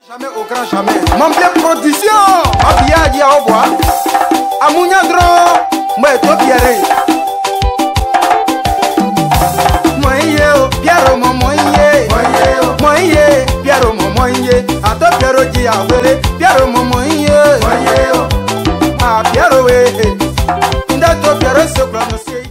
Jamais au grand jamais. Mon bien production. Abia dia au bois. Amounya dron. Moi to pierre. Moye Pierre mo moye. Moye Pierre mo moye. Ato Pierre ji awere. Pierre mo moye. Ah Pierre we. Nda to Pierre se prononcer.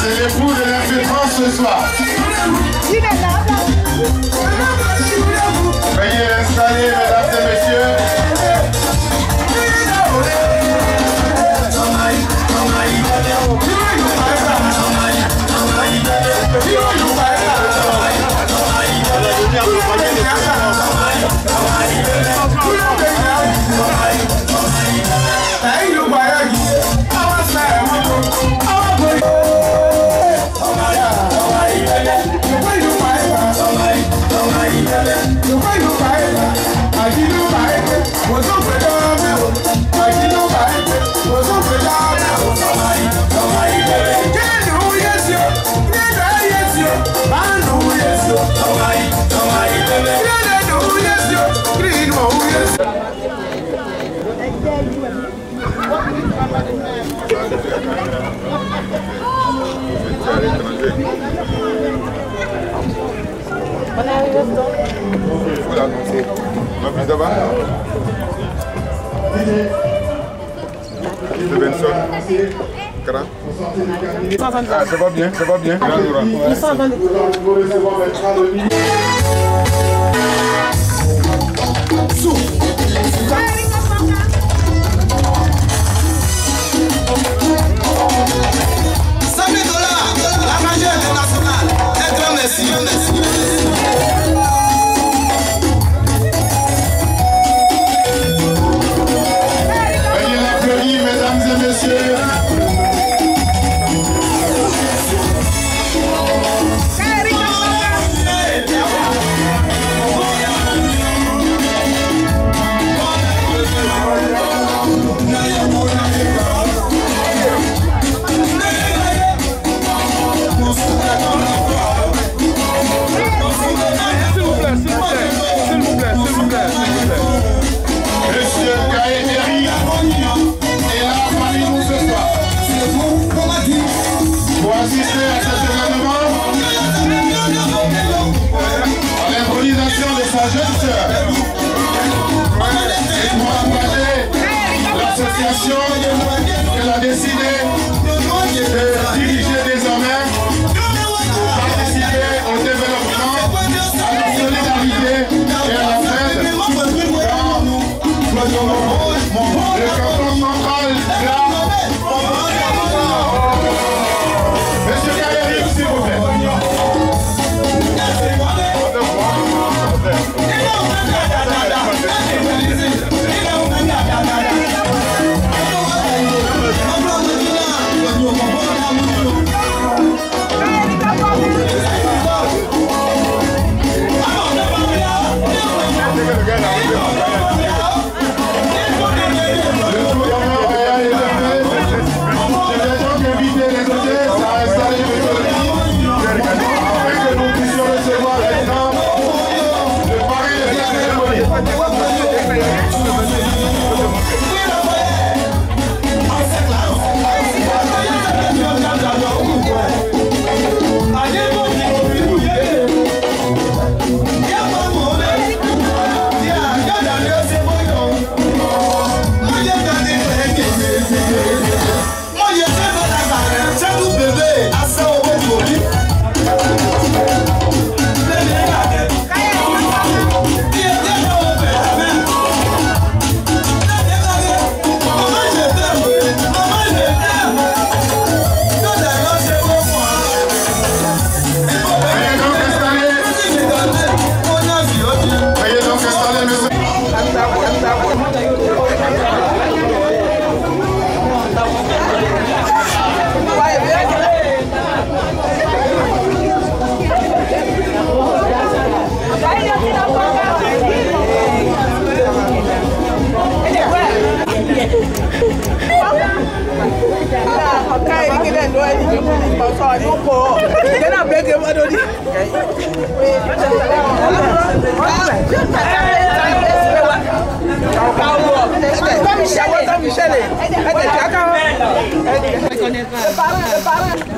C'est l'époux de l'Infiltrance ce soir. Veuillez l'installer, mesdames et messieurs. On arrive au temps. Il faut l'annoncer. On va plus devant. De Benson. Cara. Ah, ça va bien, ça va bien. Ils sont en train de... Veuillez l'applaudir, mesdames et messieurs.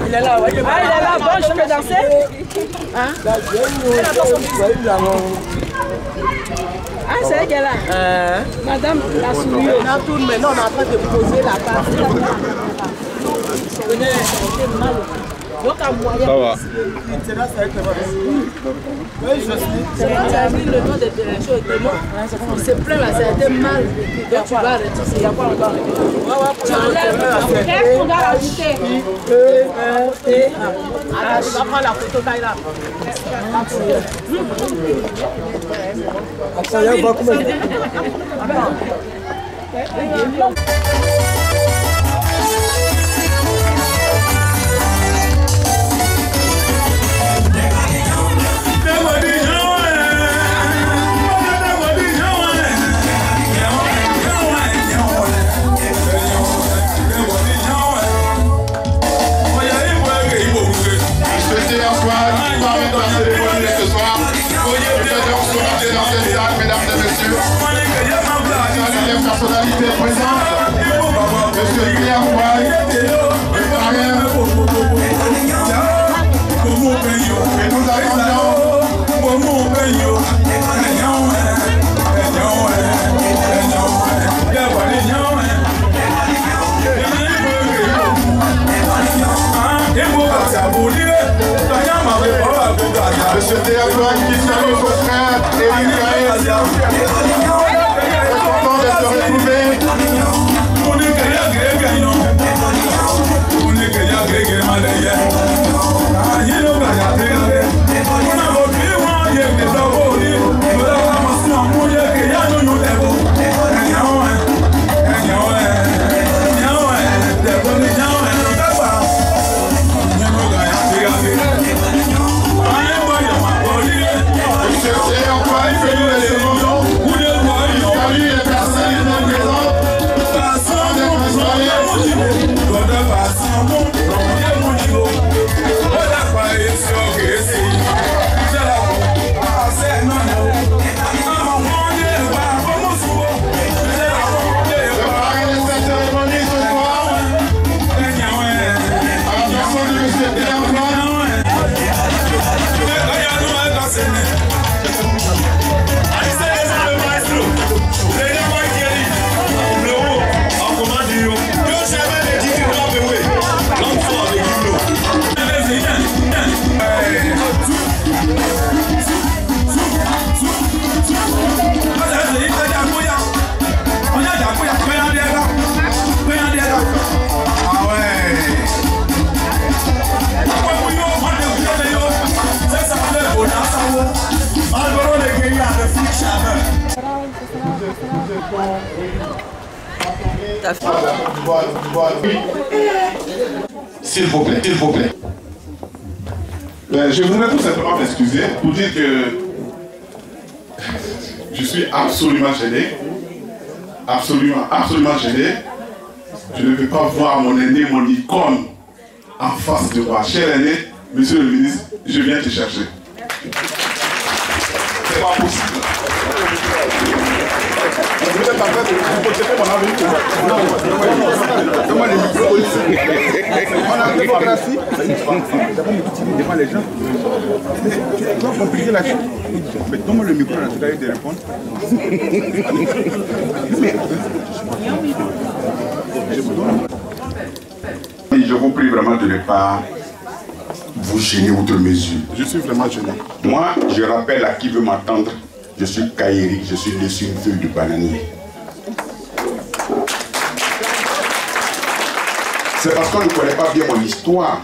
Il est là, bon, je peux danser. Hein? Ah, c'est elle qui est là. Madame la souris. Maintenant, on est en train de poser la base. Donc, à moyen. Ça va. Le nom de choses de moi. C'est plein là, c'est mal. Donc, tu vas arrêter. Il y a quoi encore? Tu enlèves. Qu'est-ce qu'on doit rajouter? Alors, tu vas prendre la photo taille là. Ça y est, on va couper. Personnalité présente, Monsieur Pierre Fouaille, et nous Monsieur Pierre Fouaille qui salue son frère Éric Gaël. Content de se retrouver. S'il vous plaît, s'il vous plaît. Ben, je voudrais tout simplement m'excuser pour dire que je suis absolument gêné. Absolument gêné. Je ne peux pas voir mon aîné, mon icône en face de moi. Cher aîné, monsieur le ministre, je viens te chercher. C'est pas possible. Vous êtes en train de hypothéquer mon avenir. Donne-moi les micros. On a la démocratie. Devant les gens. C'est pas compliqué la chose. Mais donne-moi le micro, on a de répondre. Je vous prie vraiment de ne pas vous gêner outre mesure. Je suis vraiment gêné. Moi, je rappelle à qui veut m'entendre, je suis Kairi, je suis né sur une feuille de bananier. C'est parce qu'on ne connaît pas bien mon histoire.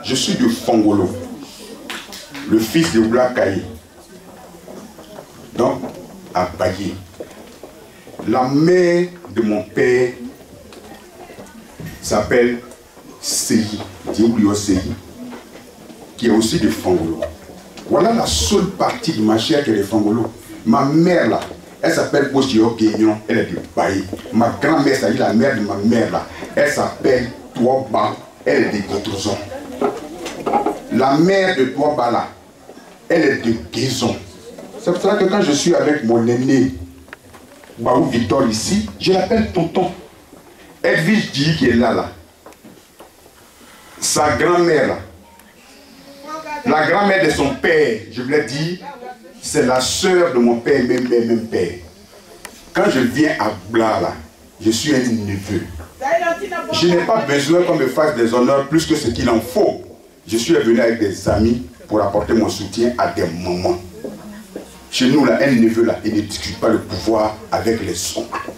Je suis de Fongolo, le fils de Oula Kaye. Donc, à Baye. La mère de mon père s'appelle Seyi, Dioulio Seyi, qui est aussi de Fongolo. Voilà la seule partie de ma chair qui est de Fongolo. Ma mère là, elle s'appelle Boshio Guignon, elle est de Baye. Ma grand-mère, c'est la mère de ma mère là, elle s'appelle Touaba, elle est de Gotrozon. la mère de Touabala, elle est de Guézon. C'est pour ça que quand je suis avec mon aîné, Baou Victor ici, je l'appelle tonton. Edwige dit qui est là. Sa grand-mère, là. La grand-mère de son père, je voulais dire, c'est la sœur de mon père, même père. Quand je viens à Bla, là, je suis un neveu. Je n'ai pas besoin qu'on me fasse des honneurs plus que ce qu'il en faut. Je suis venu avec des amis pour apporter mon soutien à des mamans. Chez nous, là, un neveu, là, il ne discute pas le pouvoir avec les oncles.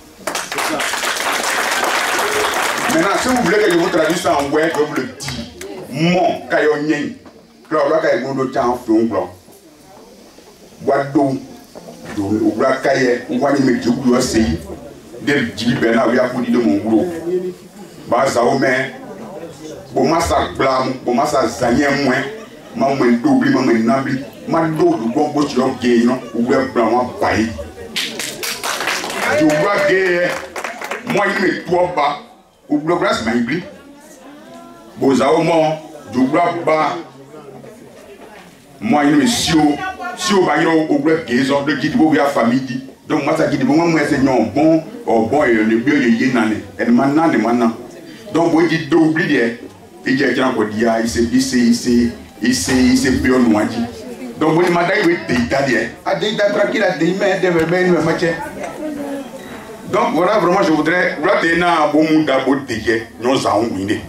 Maintenant, si vous voulez que je vous traduise ça en web, je vous le dis. Mon kayonyen, Claude Kayemondo Tian Funglo, Wado, Oubra Kaye, Wani Mekiou, Sei, Del Jibena, we are put in mon groupe. Bazaome, Bomassa Blam, Bomassa Zanyen, Maman Dobli, Maman Nabli, Mando, du bon bout of gay, ou wear Blam Paye. You were gay, moi il met toi bas, ou blogras Maibli. Bozaoma, du bas. Moi, il me si au baillot au grec qui ont de guide pour la famille. Donc, moi, ça dit bon, moi, c'est non bon, bon, et le mieux, il y a un et maintenant, de maintenant. Donc, vous dites d'oublier, il y a quelqu'un qui dit, il s'est bien loin. Donc, vous demandez, il est italien. À des dates tranquilles, à des mains, des mains, donc, voilà, vraiment, je voudrais, nous avons gagné.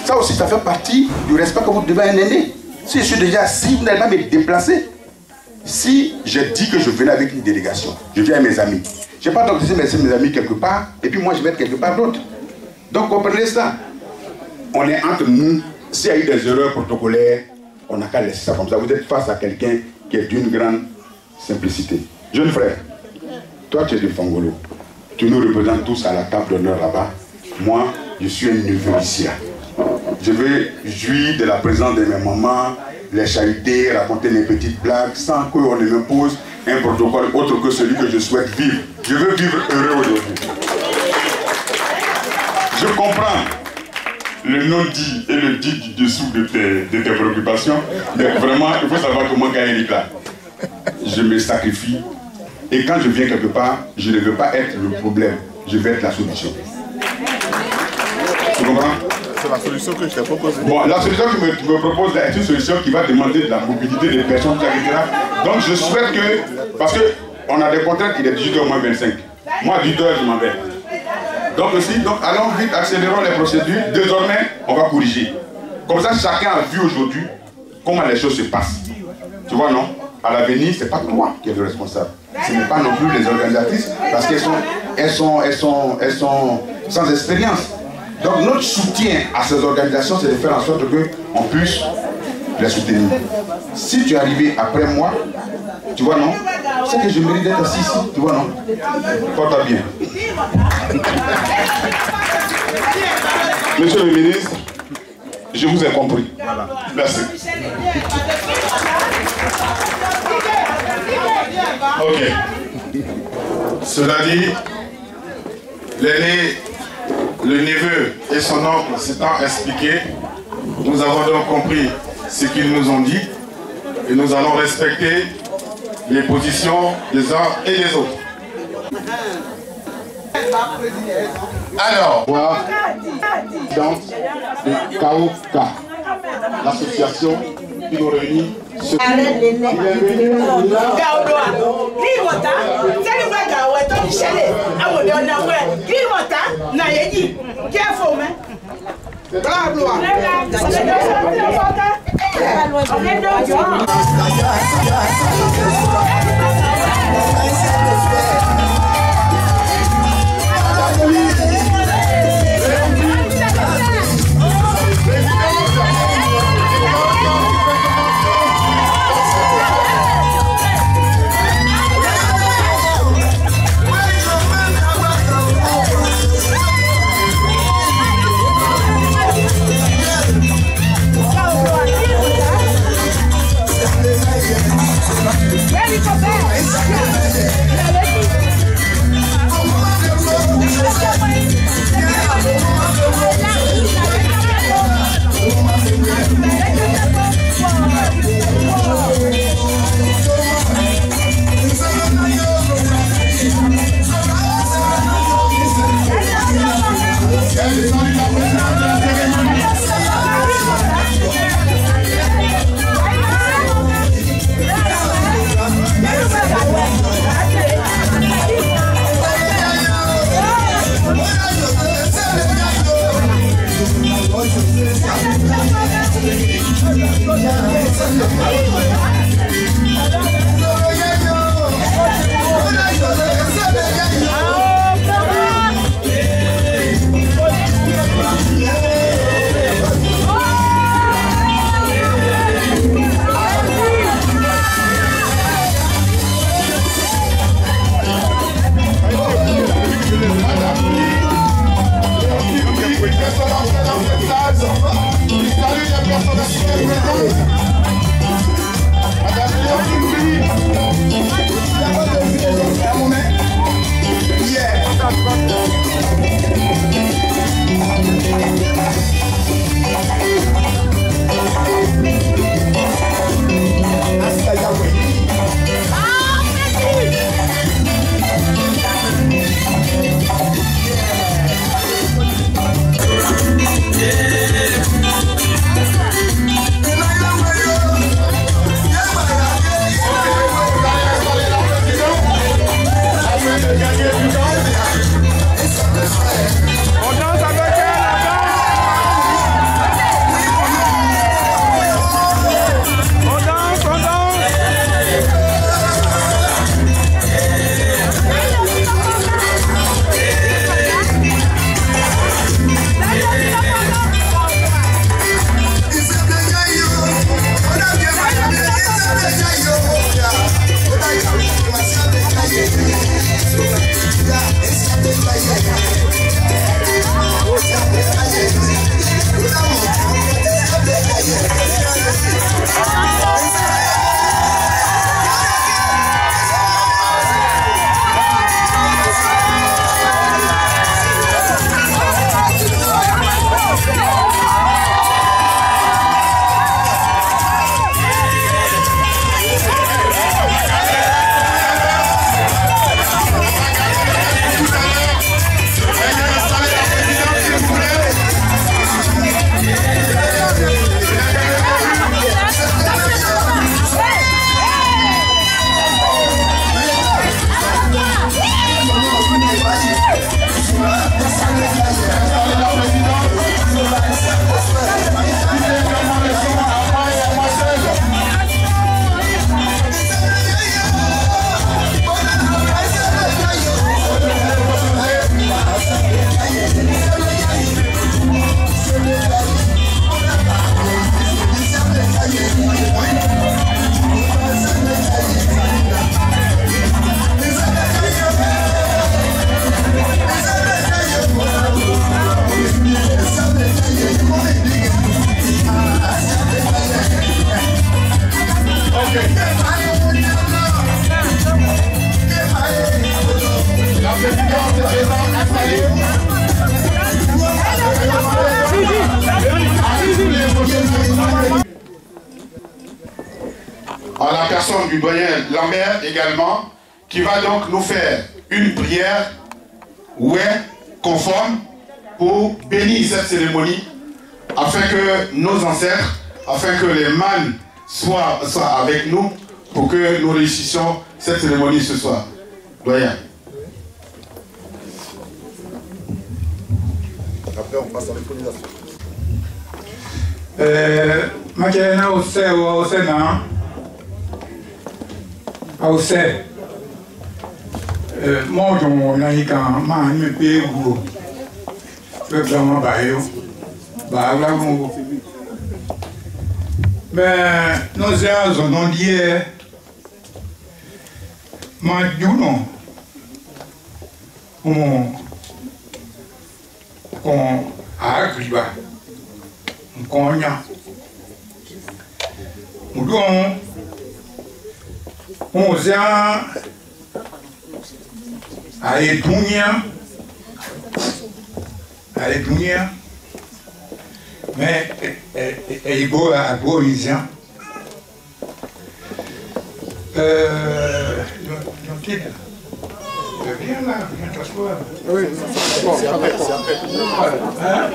Ça aussi, ça fait partie du respect que vous devez un aîné. Si je suis déjà assis, vous n'allez pas me déplacer. Si je dis que je venais avec une délégation, je viens avec mes amis. Je n'ai pas donc laissé mes amis quelque part, et puis moi je vais être quelque part d'autre. Donc comprenez ça. On est entre nous. S'il y a eu des erreurs protocolaires, on n'a qu'à laisser ça comme ça. Vous êtes face à quelqu'un qui est d'une grande simplicité. Jeune frère, toi tu es de Fongolo. Tu nous représentes tous à la table d'honneur là-bas. Moi, je suis un neveu ici. Je veux jouir de la présence de mes mamans, les chariter, raconter mes petites blagues sans qu'on ne m'impose un protocole autre que celui que je souhaite vivre. Je veux vivre heureux aujourd'hui. Je comprends le non-dit et le dit du dessous de tes préoccupations, mais vraiment, il faut savoir que moi, Gaël là, je me sacrifie et quand je viens quelque part, je ne veux pas être le problème, je veux être la solution. Tu comprends? C'est la solution que je t'ai proposée. Bon, la solution que tu me proposes est une solution qui va demander de la mobilité des personnes, etc. Donc je souhaite que, parce qu'on a des contraintes, il est 18h-25. Moi, à 18h, je m'en vais. Donc aussi, allons vite, accélérons les procédures. Désormais, on va corriger. Comme ça, chacun a vu aujourd'hui comment les choses se passent. Tu vois, non? À l'avenir, ce n'est pas toi qui es le responsable. Ce n'est pas non plus les organisatrices, parce qu'elles sont sans expérience. Donc notre soutien à ces organisations, c'est de faire en sorte qu'on puisse les soutenir. Si tu es arrivé après moi, tu vois non, c'est que je mérite d'être assis ici, tu vois non. Porte bien. Monsieur le ministre, je vous ai compris. Merci. Ok. Cela dit, l'aîné, le neveu et son oncle s'étant expliqués, nous avons donc compris ce qu'ils nous ont dit et nous allons respecter les positions des uns et des autres. Alors, voilà, donc, le KOK, l'association qui nous réunit. Ready for bed. En la personne du doyen Lambert également, qui va donc nous faire une prière conforme pour bénir cette cérémonie, afin que nos ancêtres, afin que les mânes soient avec nous, pour que nous réussissions cette cérémonie ce soir. Doyen. Après, on passe à l'improvisation. Makena ose na ose mo jo na yi kan ma ni pe gu pe gba ma ba yo ba la mo mais nos azo non die ma juno con agriba Konya Mudon Onzia Aetunia mais est beau à Boisien viens là, viens t'asseoir. Oui, c'est après.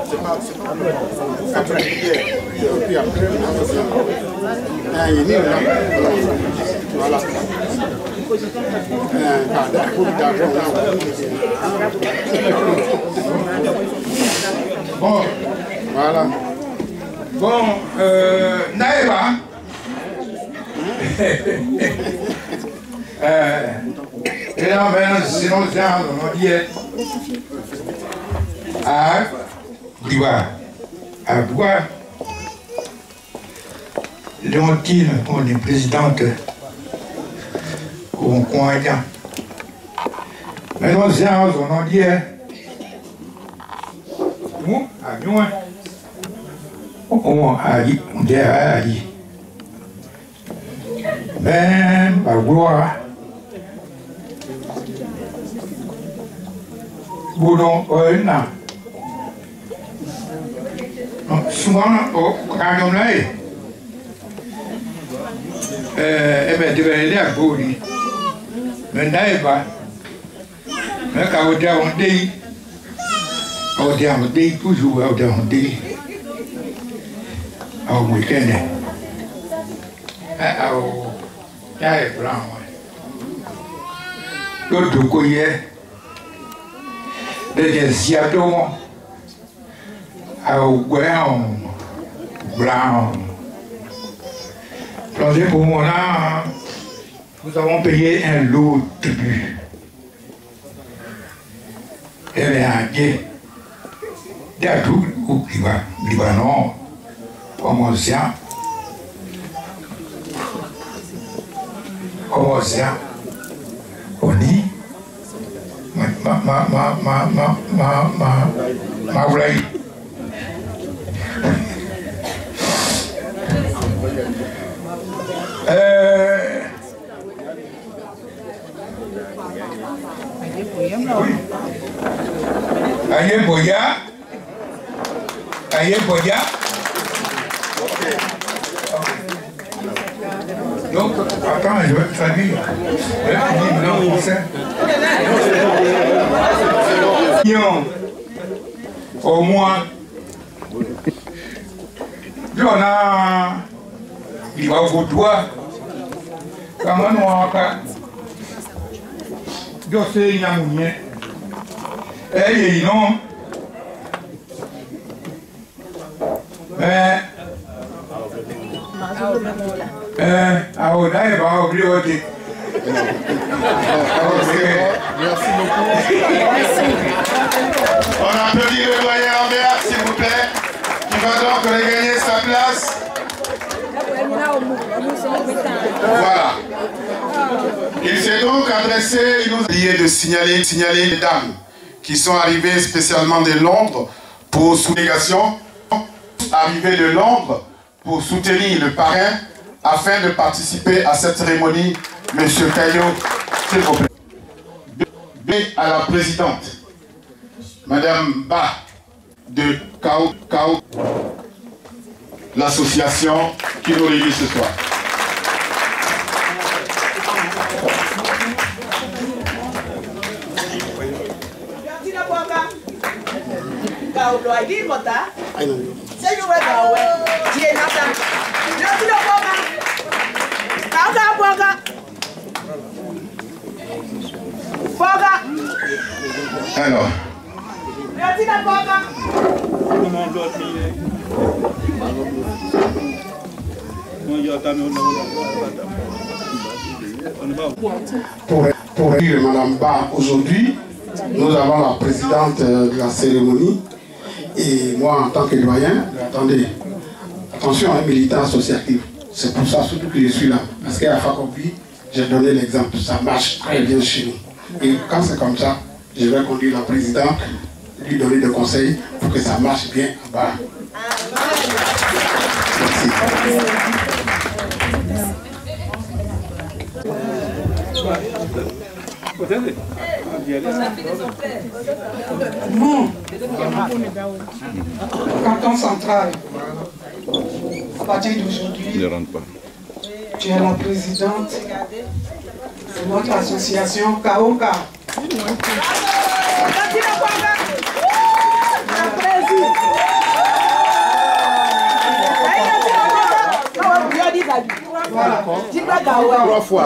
C'est pas après prière. Puis après, voilà. Bon, voilà. Bon, Naïba, Et là, sinon, on dit à Diwa, à Bois, Léontine, on est présidente au coin. Mais non, on dit nous, à nous, on a dit, ben, par gloire, boulon, souvent, quand on l'a eh bien, tu vas aller à Boli. Mais d'ailleurs, mais quand on dit, toujours on dit, au week-end, au taille blanc, l'autre coyer, des siatons, au guéant blanc. Dans ce moment-là, nous avons payé un lot de tribut. Et bien, il y a tout au Libanon, comme océan, on dit, ma vraie. Aïe Boya. Donc, attends, je vais te traduire. Au moins, on a. Il va au doigt. Comment on a. Je sais, il y a un moyen. Et non. Mais. Merci beaucoup. On applaudit le doyen Lambert, s'il vous plaît, qui va donc regagner sa place. Voilà. Il s'est donc adressé, il nous a dit de signaler les dames qui sont arrivées spécialement de Londres pour soulégation, arrivées de Londres pour soutenir le parrain afin de participer à cette cérémonie. Monsieur Caillot, s'il vous plaît. À la présidente, Madame Ba de Kao, l'association qui nous réunit ce soir. Alors. Pour dire Madame Ba, aujourd'hui, nous avons la présidente de la cérémonie et moi en tant que doyen, attendez, attention à un militant associatif. C'est pour ça surtout que je suis là. Parce qu'à Fakobi, j'ai donné l'exemple, ça marche très bien chez nous. Et quand c'est comme ça, je vais conduire la présidente, lui donner des conseils pour que ça marche bien en bas. Merci. Bon, canton central, à partir d'aujourd'hui, tu es la présidente de notre association Kaoka. Voilà. 3 fois.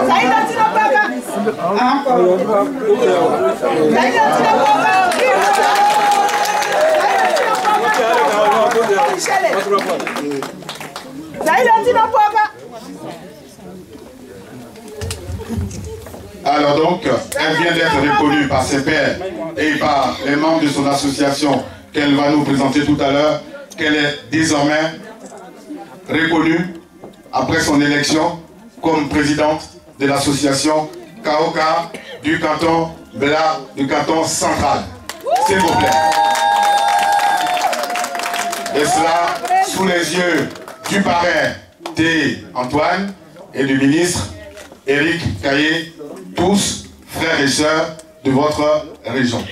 Alors donc, elle vient d'être reconnue par ses pairs et par les membres de son association qu'elle va nous présenter tout à l'heure, qu'elle est désormais reconnue après son élection comme présidente de l'association Kaoka du canton Bela, du canton central. S'il vous plaît. Et cela sous les yeux du parrain T. Antoine et du ministre Éric Caillé, tous frères et sœurs de votre région.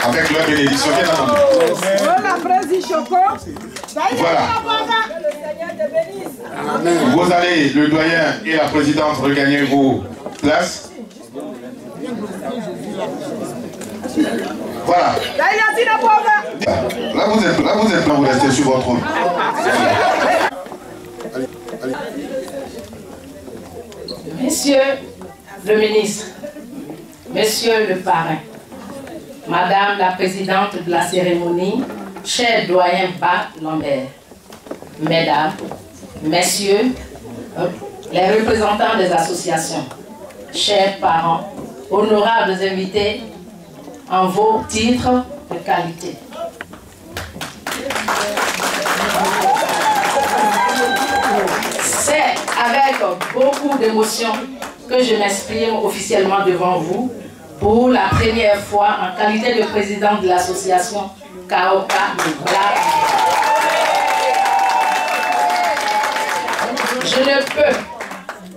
Avec leur bénédiction, bien entendu. Voilà. Vous allez, le doyen et la présidente, regagner vos places. Voilà. Là vous restez sur votre trône. Monsieur le ministre, monsieur le parrain, madame la présidente de la cérémonie, cher doyen Bat Lambert, mesdames, messieurs, les représentants des associations, chers parents, honorables invités en vos titres de qualité. C'est avec beaucoup d'émotion que je m'exprime officiellement devant vous pour la première fois en qualité de président de l'association Kaoka Black. Je ne peux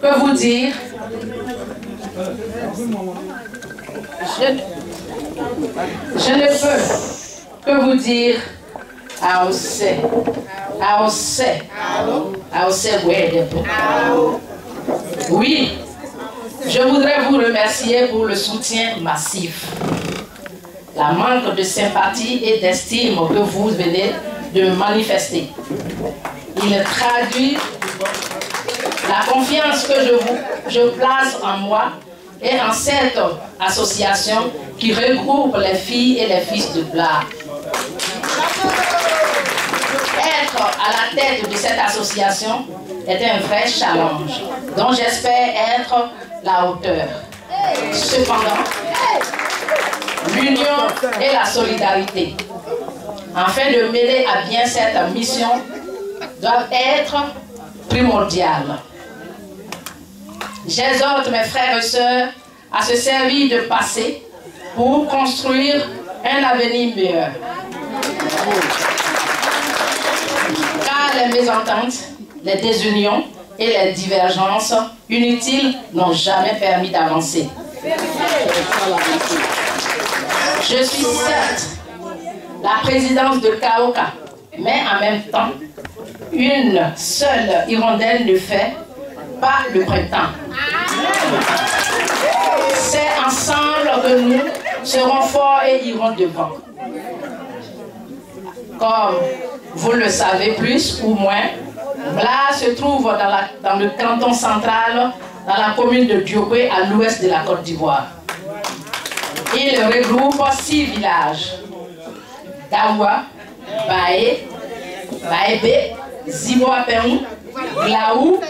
que vous dire je ne peux que vous dire oui, je voudrais vous remercier pour le soutien massif, la manque de sympathie et d'estime que vous venez de manifester. Il traduit la confiance que je place en moi et en cette association qui regroupe les filles et les fils de Bla. Être à la tête de cette association est un vrai challenge dont j'espère être la hauteur. Cependant, l'union et la solidarité, afin de mener à bien cette mission, doivent être primordiales. J'exhorte mes frères et sœurs à se servir de passé pour construire un avenir meilleur. Car les mésententes, les désunions et les divergences inutiles n'ont jamais permis d'avancer. Je suis certes la présidente de Kaoka, mais en même temps, une seule hirondelle ne fait pas le printemps. C'est ensemble que nous serons forts et irons devant. Comme vous le savez plus ou moins, Bla se trouve dans le canton central, dans la commune de Diokwe, à l'ouest de la Côte d'Ivoire. Il regroupe 6 villages: Dawa, Baé, Baébé, Ziboapéon, Glaou,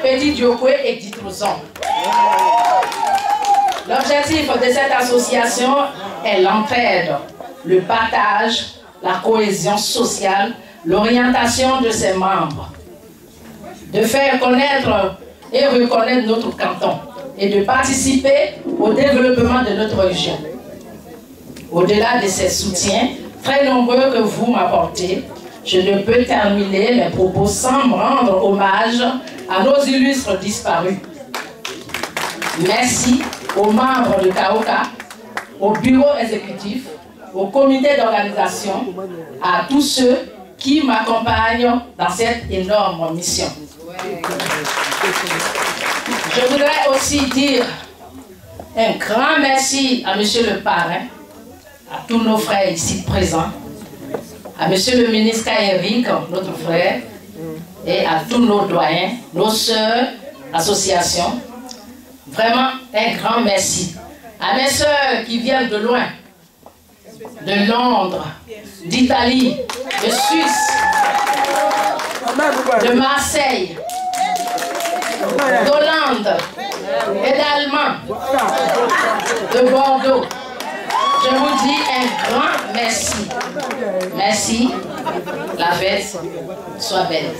Petit Diokwe et Ditrouzon. L'objectif de cette association est l'entraide, le partage, la cohésion sociale, l'orientation de ses membres, de faire connaître et reconnaître notre canton et de participer au développement de notre région. Au-delà de ces soutiens très nombreux que vous m'apportez, je ne peux terminer mes propos sans me rendre hommage à nos illustres disparus. Merci aux membres de Kaoka, au bureau exécutif, au comité d'organisation, à tous ceux qui m'accompagnent dans cette énorme mission. Je voudrais aussi dire un grand merci à monsieur le parrain, à tous nos frères ici présents, à monsieur le ministre Eric, notre frère, et à tous nos doyens, nos sœurs, associations. Vraiment un grand merci. À mes sœurs qui viennent de loin, de Londres, d'Italie, de Suisse, de Marseille, d'Hollande et d'Allemand, de Bordeaux. Je vous dis un grand merci. Merci. La fête soit belle.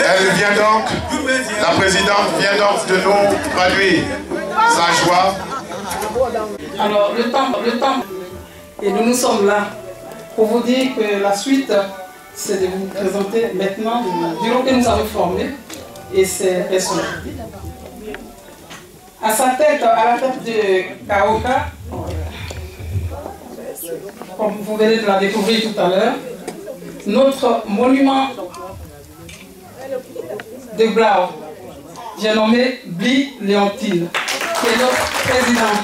Elle vient donc, la présidente vient donc de nous traduire sa joie. Alors, le temps, et nous sommes là pour vous dire que la suite, c'est de vous présenter maintenant le bureau que nous avons formé et ses personnes. À la tête de Kaoka, comme vous venez de la découvrir tout à l'heure, notre monument de Blau, j'ai nommé Bli Léontine, qui est notre président.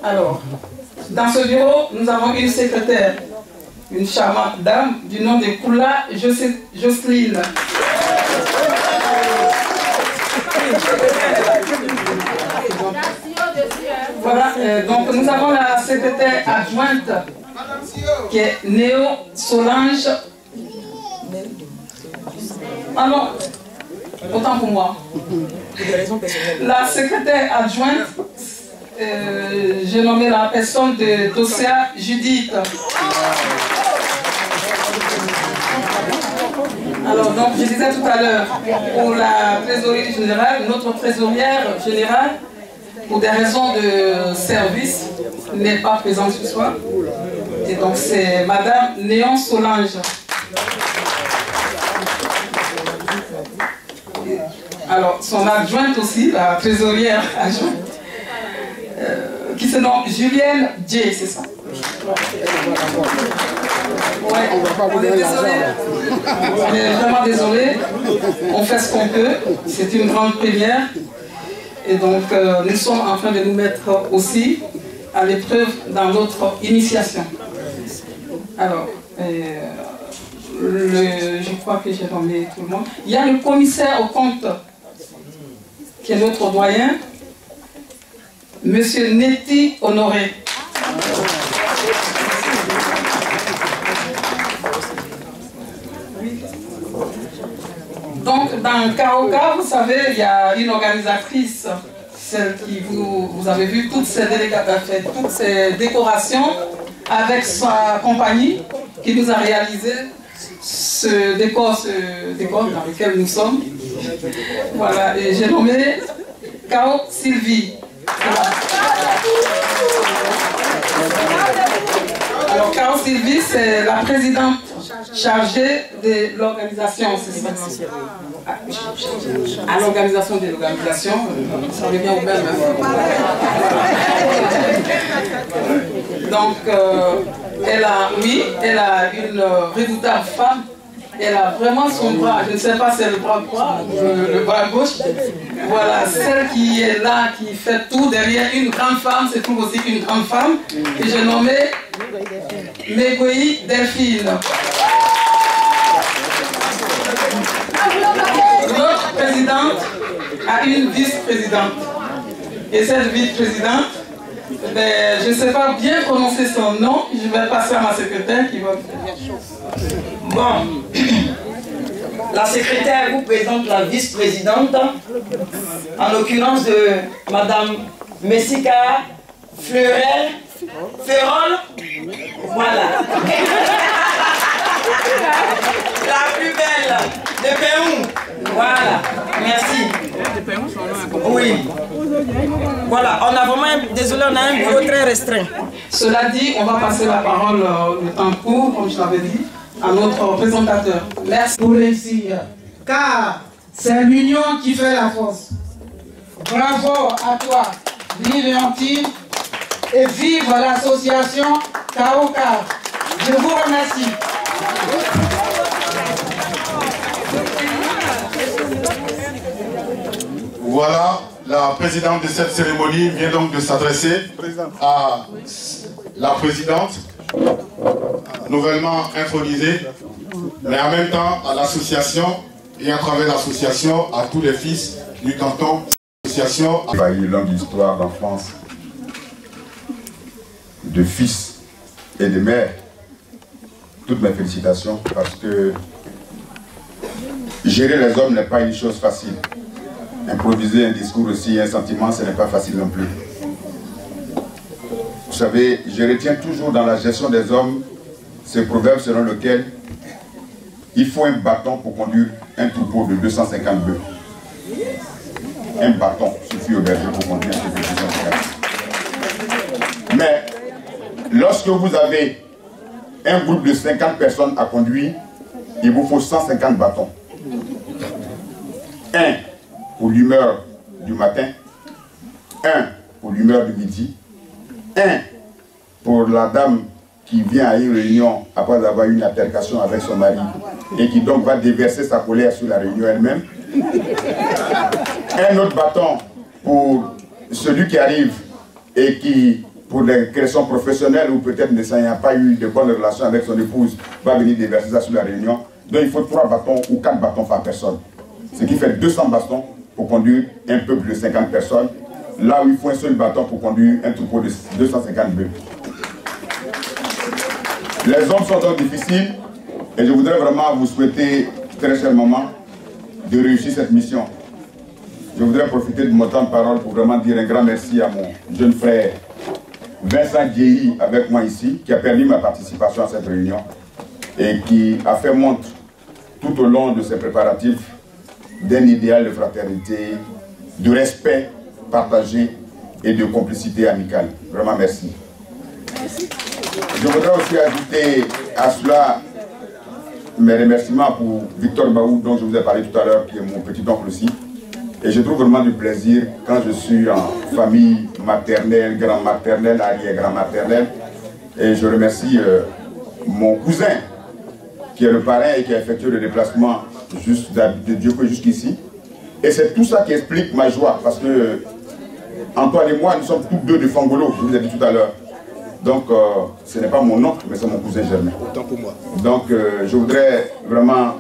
Alors, dans ce bureau, nous avons une secrétaire, une charmante dame du nom de Koula Jocelyne. Voilà, donc nous avons la secrétaire adjointe qui est Néo Solange. Ah non, autant pour moi. La secrétaire adjointe, j'ai nommé la personne de Dosia Judith. Alors, donc, je disais tout à l'heure, pour la trésorerie générale, notre trésorière générale, pour des raisons de service, n'est pas présente ce soir. Et donc, c'est Madame Néon Solange. Alors, son adjointe aussi, la trésorière adjointe, qui se nomme Julienne J, c'est ça? Ouais, on est désolé. On est vraiment désolé. On fait ce qu'on peut. C'est une grande première. Et donc, nous sommes en train de nous mettre aussi à l'épreuve dans notre initiation. Alors, je crois que j'ai nommé tout le monde. Il y a le commissaire au compte, qui est notre doyen, Monsieur Neti Honoré. Donc, dans Kaoka, vous savez, il y a une organisatrice, celle qui vous avez vu, toutes ces décorations avec sa compagnie qui nous a réalisé ce décor dans lequel nous sommes. Voilà, et j'ai nommé Kao Sylvie. Alors, Kao Sylvie, c'est la présidente chargée de l'organisation. À l'organisation de l'organisation, ça revient au même. Donc, elle a une redoutable femme. Elle a vraiment son bras, je ne sais pas si c'est le bras droit ou le bras gauche. Voilà, celle qui est là, qui fait tout derrière une grande femme, c'est tout aussi une grande femme. Et j'ai nommé Megoï Delphine. Notre présidente a une vice-présidente. Et cette vice-présidente, je ne sais pas bien prononcer son nom, je vais passer à ma secrétaire qui va... Bon, la secrétaire vous présente la vice-présidente, en l'occurrence de Madame Messika Fleurel Ferrol. Voilà. La plus belle de Péou. Voilà, merci. Oui. Voilà, on a vraiment, désolé, on a un bureau très restreint. Cela dit, on va passer la parole le temps court, comme je l'avais dit, à notre présentateur. Merci. Pour réussir, car c'est l'union qui fait la force. Bravo à toi, Léontine, et vive l'association Kaoka. Je vous remercie. Voilà, la présidente de cette cérémonie vient donc de s'adresser à la présidente, nouvellement intronisé, mais en même temps à l'association et à travers l'association à tous les fils du canton. L'association a eu une longue histoire d'enfance, de fils et de mères. Toutes mes félicitations parce que gérer les hommes n'est pas une chose facile. Improviser un discours aussi, un sentiment, ce n'est pas facile non plus. Vous savez, je retiens toujours dans la gestion des hommes ce proverbe selon lequel il faut un bâton pour conduire un troupeau de 250 bœufs. Un bâton suffit au berger pour conduire un troupeau de 250. Mais lorsque vous avez un groupe de 50 personnes à conduire, il vous faut 150 bâtons. Un pour l'humeur du matin, un pour l'humeur du midi, un pour la dame qui vient à une réunion après avoir eu une altercation avec son mari et qui donc va déverser sa colère sur la réunion elle-même. Un autre bâton pour celui qui arrive et qui, pour des questions professionnelles ou peut-être n'ayant pas eu de bonnes relations avec son épouse, va venir déverser ça sur la réunion. Donc il faut 3 bâtons ou 4 bâtons par personne. Ce qui fait 200 bâtons pour conduire un peuple de 50 personnes. Là où il faut un seul bâton pour conduire un troupeau de 250 bœufs. Les hommes sont donc difficiles et je voudrais vraiment vous souhaiter, très chère maman, de réussir cette mission. Je voudrais profiter de mon temps de parole pour vraiment dire un grand merci à mon jeune frère Vincent Guéhi avec moi ici, qui a permis ma participation à cette réunion et qui a fait montre tout au long de ces préparatifs d'un idéal de fraternité, de respect partagé et de complicité amicale. Vraiment merci. Je voudrais aussi ajouter à cela mes remerciements pour Victor Baou, dont je vous ai parlé tout à l'heure, qui est mon petit-oncle aussi. Et je trouve vraiment du plaisir quand je suis en famille maternelle, grand-maternelle, arrière-grand-maternelle. Et je remercie mon cousin, qui est le parrain et qui a effectué le déplacement de Dieu jusqu'ici. Et c'est tout ça qui explique ma joie, parce que Antoine et moi, nous sommes tous deux de Fangolo, je vous ai dit tout à l'heure. Donc, ce n'est pas mon oncle, mais c'est mon cousin Germain. Autant pour moi. Donc, je voudrais vraiment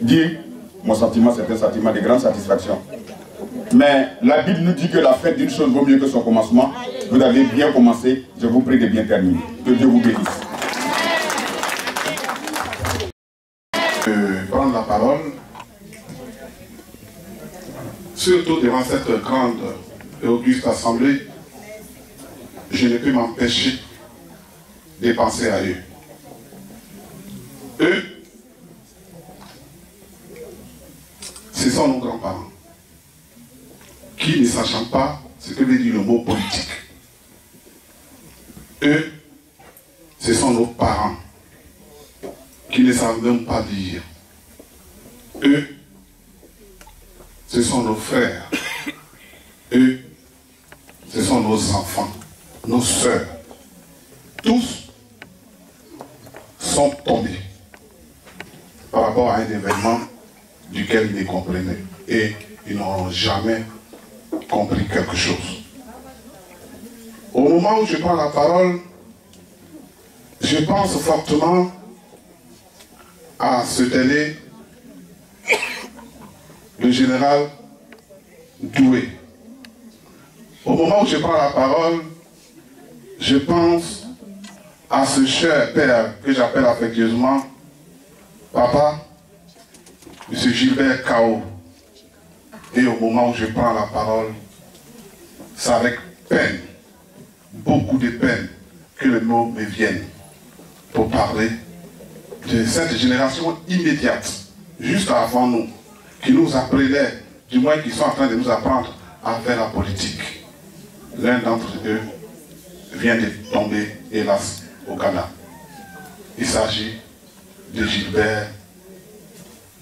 dire, mon sentiment, c'est un sentiment de grande satisfaction. Mais la Bible nous dit que la fin d'une chose vaut mieux que son commencement. Vous avez bien commencé, je vous prie de bien terminer. Que Dieu vous bénisse. Prendre la parole, surtout devant cette grande et auguste assemblée, je ne peux m'empêcher de penser à eux. Eux, ce sont nos grands-parents qui, ne sachant pas ce que veut dire le mot politique, eux, ce sont nos parents qui ne savent même pas lire. Eux, ce sont nos frères. Eux, ce sont nos enfants, nos sœurs. Tous sont tombés par rapport à un événement duquel ils ne comprenaient. Et ils n'auront jamais compris quelque chose. Au moment où je prends la parole, je pense fortement à ce télé, le général Doué. Au moment où je prends la parole, je pense à ce cher père que j'appelle affectueusement Papa, M. Gilbert Kao. Et au moment où je prends la parole, c'est avec peine, beaucoup de peine, que les mots me viennent pour parler de cette génération immédiate, juste avant nous, qui nous apprenait, du moins qui sont en train de nous apprendre à faire la politique. L'un d'entre eux vient de tomber, hélas, au Ghana. Il s'agit de Gilbert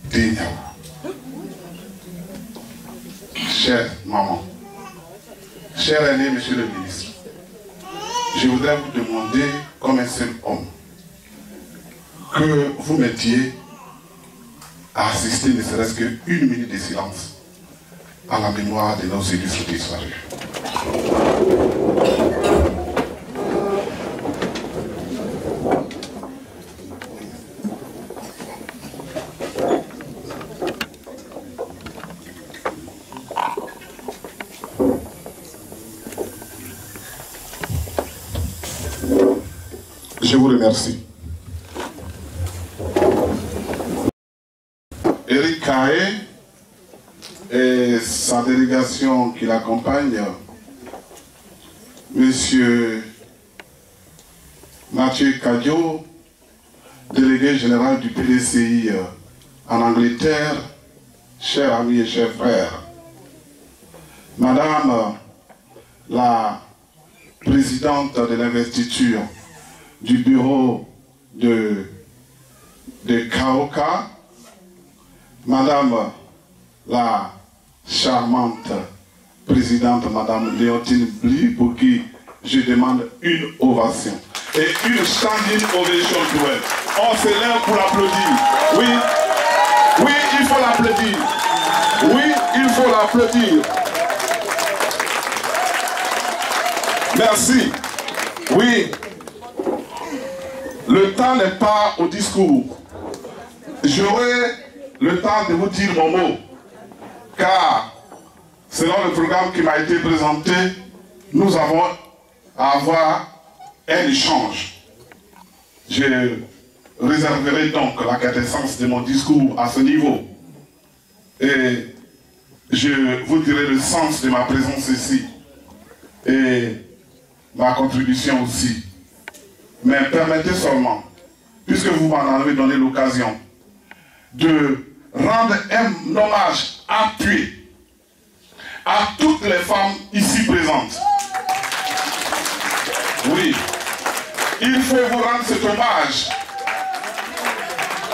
Dinyao. Chère maman, cher aîné, monsieur le ministre, je voudrais vous demander, comme un seul homme, que vous mettiez à assister ne serait-ce qu'une minute de silence à la mémoire de nos illustres disparus. Je vous remercie. Eric Kaé et sa délégation qui l'accompagne, Monsieur Mathieu Kadio, délégué général du PDCI en Angleterre, chers amis et chers frères, Madame la présidente de l'investiture du bureau de Kaoka, Madame la charmante présidente, Madame Léontine Bly, pour qui je demande une ovation. Et une standing ovation pour elle. On s'élève pour l'applaudir. Oui, oui, il faut l'applaudir. Oui, il faut l'applaudir. Merci. Oui, le temps n'est pas au discours. J'aurai le temps de vous dire mon mot. Car, selon le programme qui m'a été présenté, nous avons à avoir un échange. Je réserverai donc la quintessence de mon discours à ce niveau. Et je vous dirai le sens de ma présence ici. Et ma contribution aussi. Mais permettez seulement, puisque vous m'en avez donné l'occasion, de rendre un hommage appuyé à toutes les femmes ici présentes. Oui, il faut vous rendre cet hommage.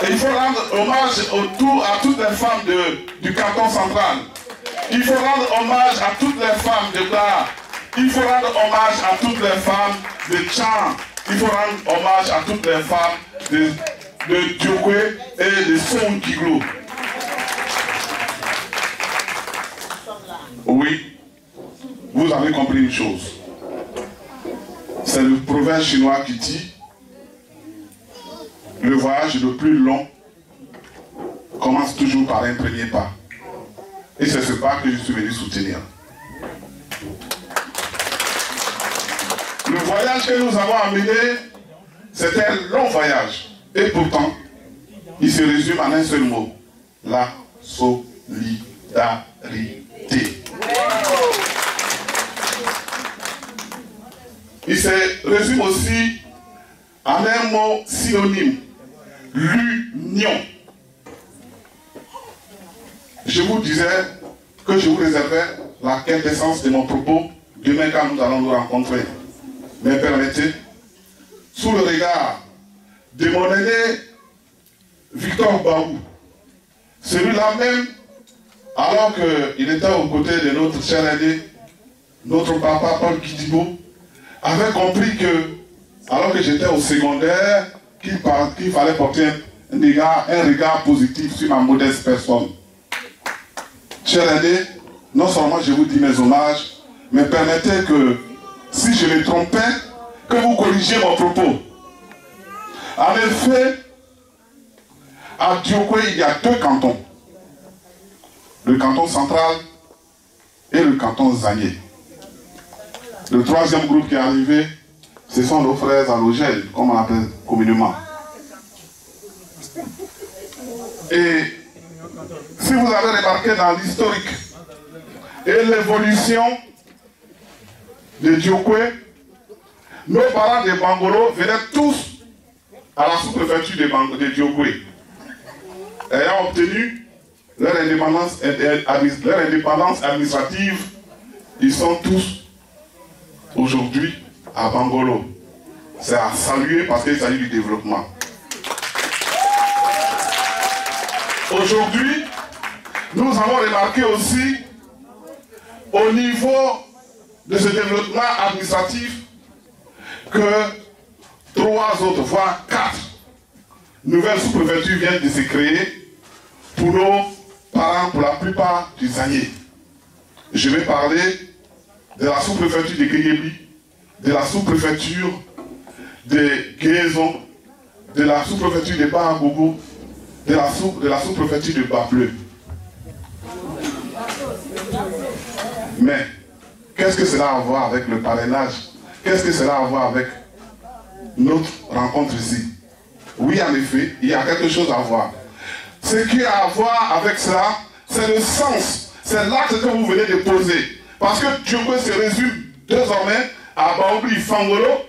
Et il faut rendre hommage à toutes les femmes du canton central. Il faut rendre hommage à toutes les femmes de Dar. Il faut rendre hommage à toutes les femmes de Tchan. Il faut rendre hommage à toutes les femmes de Diokwe et de Songiglo. Oui, vous avez compris une chose. C'est le proverbe chinois qui dit le voyage le plus long commence toujours par un premier pas. Et c'est ce pas que je suis venu soutenir. Le voyage que nous avons amené, c'est un long voyage. Et pourtant, il se résume en un seul mot. La solidarité. Il se résume aussi en un mot synonyme. L'union. Je vous disais que je vous réservais la quintessence de mon propos demain quand nous allons nous rencontrer. Mais permettez, sous le regard de mon aîné Victor Baou, celui-là même, alors qu'il était aux côtés de notre cher aîné, notre papa Paul Kidibo, avait compris que, alors que j'étais au secondaire, qu'il fallait porter un regard positif sur ma modeste personne. Cher aîné, non seulement je vous dis mes hommages, mais permettez que, si je me trompais, que vous corrigiez mon propos. En effet, à Diokwe, il y a deux cantons. Le canton central et le canton Zagné. Le troisième groupe qui est arrivé, ce sont nos frères allogènes, comme on l'appelle communément. Et si vous avez remarqué dans l'historique et l'évolution de Diokwe, nos parents de Bangolo venaient tous à la sous-préfecture de Diokwe. Ayant obtenu leur indépendance administrative, ils sont tous aujourd'hui à Bangolo. C'est à saluer parce qu'il s'agit du développement. Aujourd'hui, nous avons remarqué aussi au niveau de ce développement administratif que 3 autres, voire 4 nouvelles sous-préfectures viennent de se créer pour nos parents, pour la plupart du Zagné. Je vais parler de la sous-préfecture de Guéyebi, de la sous-préfecture de Guézon, de la sous-préfecture de Baragogo, de la sous-préfecture de Bableu. Mais qu'est-ce que cela a à voir avec le parrainage? Qu'est-ce que cela a à voir avec notre rencontre ici. Oui, en effet, il y a quelque chose à voir. Ce qui a à voir avec cela, c'est le sens, c'est l'acte que vous venez de poser. Parce que Djoko se résume désormais à Baoubli Fangolo,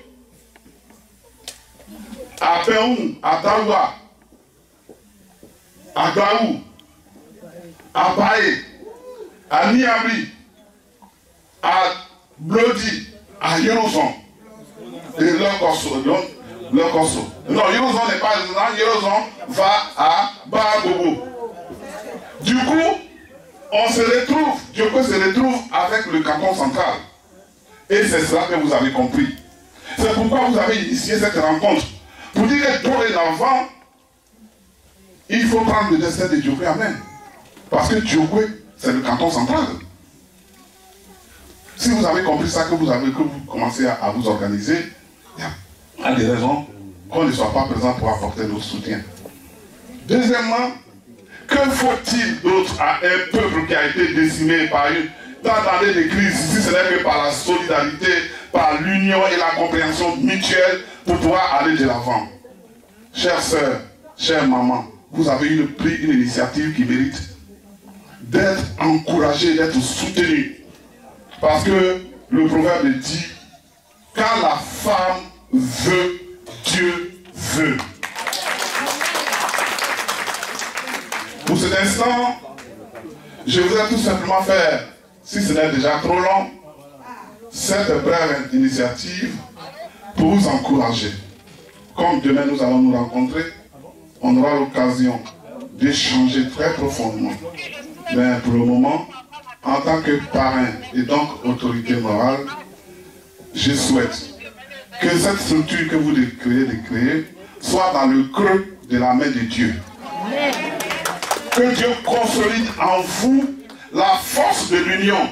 à Péou, à Daoua, à Gaou, à Baé, à Niambi, à Blodi, à Yéroson et leur corso. Non, Yéroson n'est pas là, Yéroson va à Bagobo. Du coup, on se retrouve, Djoko se retrouve avec le canton central. Et c'est cela que vous avez compris. C'est pourquoi vous avez initié cette rencontre. Pour dire que dorénavant, il faut prendre le destin de Djoko en main. Parce que Djoko, c'est le canton central. Si vous avez compris ça, que vous commencez à vous organiser, il y a des raisons qu'on ne soit pas présent pour apporter notre soutien. Deuxièmement, que faut-il d'autre à un peuple qui a été décimé par tant d'années de crise, si ce n'est que par la solidarité, par l'union et la compréhension mutuelle pour pouvoir aller de l'avant. Chères sœurs, chères mamans, vous avez pris une initiative qui mérite d'être encouragée, d'être soutenue. Parce que le proverbe dit, quand la femme veut, Dieu veut. Pour cet instant, je voudrais tout simplement faire, si ce n'est déjà trop long, cette brève initiative pour vous encourager. Comme demain nous allons nous rencontrer, on aura l'occasion d'échanger très profondément. Mais pour le moment, en tant que parrain et donc autorité morale, je souhaite que cette structure que vous créez soit dans le creux de la main de Dieu. Que Dieu consolide en vous la force de l'union.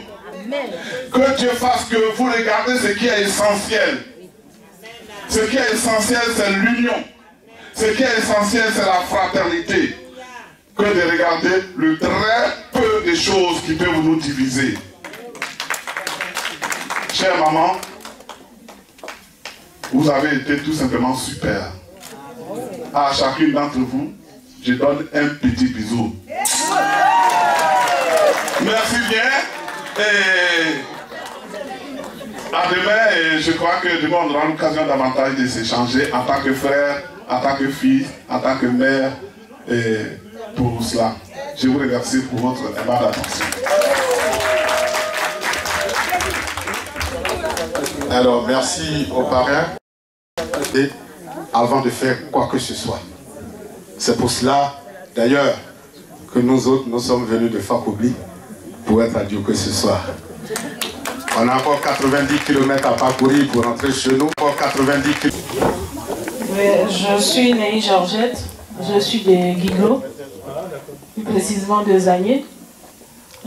Que Dieu fasse que vous regardez ce qui est essentiel. Ce qui est essentiel, c'est l'union. Ce qui est essentiel, c'est la fraternité. Que de regarder le très peu de choses qui peuvent nous diviser. Chère maman, vous avez été tout simplement super. À chacune d'entre vous, je donne un petit bisou. Merci bien. Et à demain, et je crois que demain on aura l'occasion davantage de s'échanger en tant que frère, en tant que fille, en tant que mère. Et pour cela, je vous remercie pour votre aimable attention. Alors, merci aux parrains. Et avant de faire quoi que ce soit. C'est pour cela, d'ailleurs, que nous autres, nous sommes venus de Fakobli pour être à Djoko ce soir. On a encore 90 km à parcourir pour rentrer chez nous. Encore 90 km. Je suis Néhi Georgette, je suis de Guiglo, plus précisément de Zagné.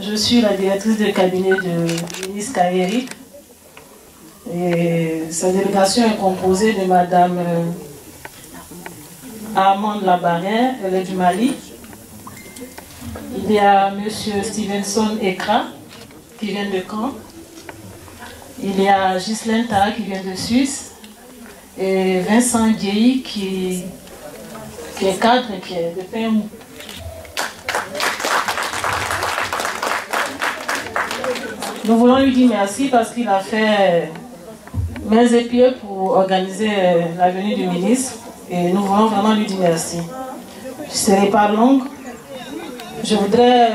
Je suis la directrice de cabinet de ministre Kayerik. Et sa délégation est composée de Madame Armande Labarrière, elle est du Mali. Il y a Monsieur Stevenson Ekra, qui vient de Caen. Il y a Ghislaine Tara, qui vient de Suisse. Et Vincent Diei, qui est cadre et qui est de PMU. Nous voulons lui dire merci parce qu'il a fait mains et pieds pour organiser la venue du ministre. Et nous voulons vraiment lui dire merci. Je ne serai pas longue. Je voudrais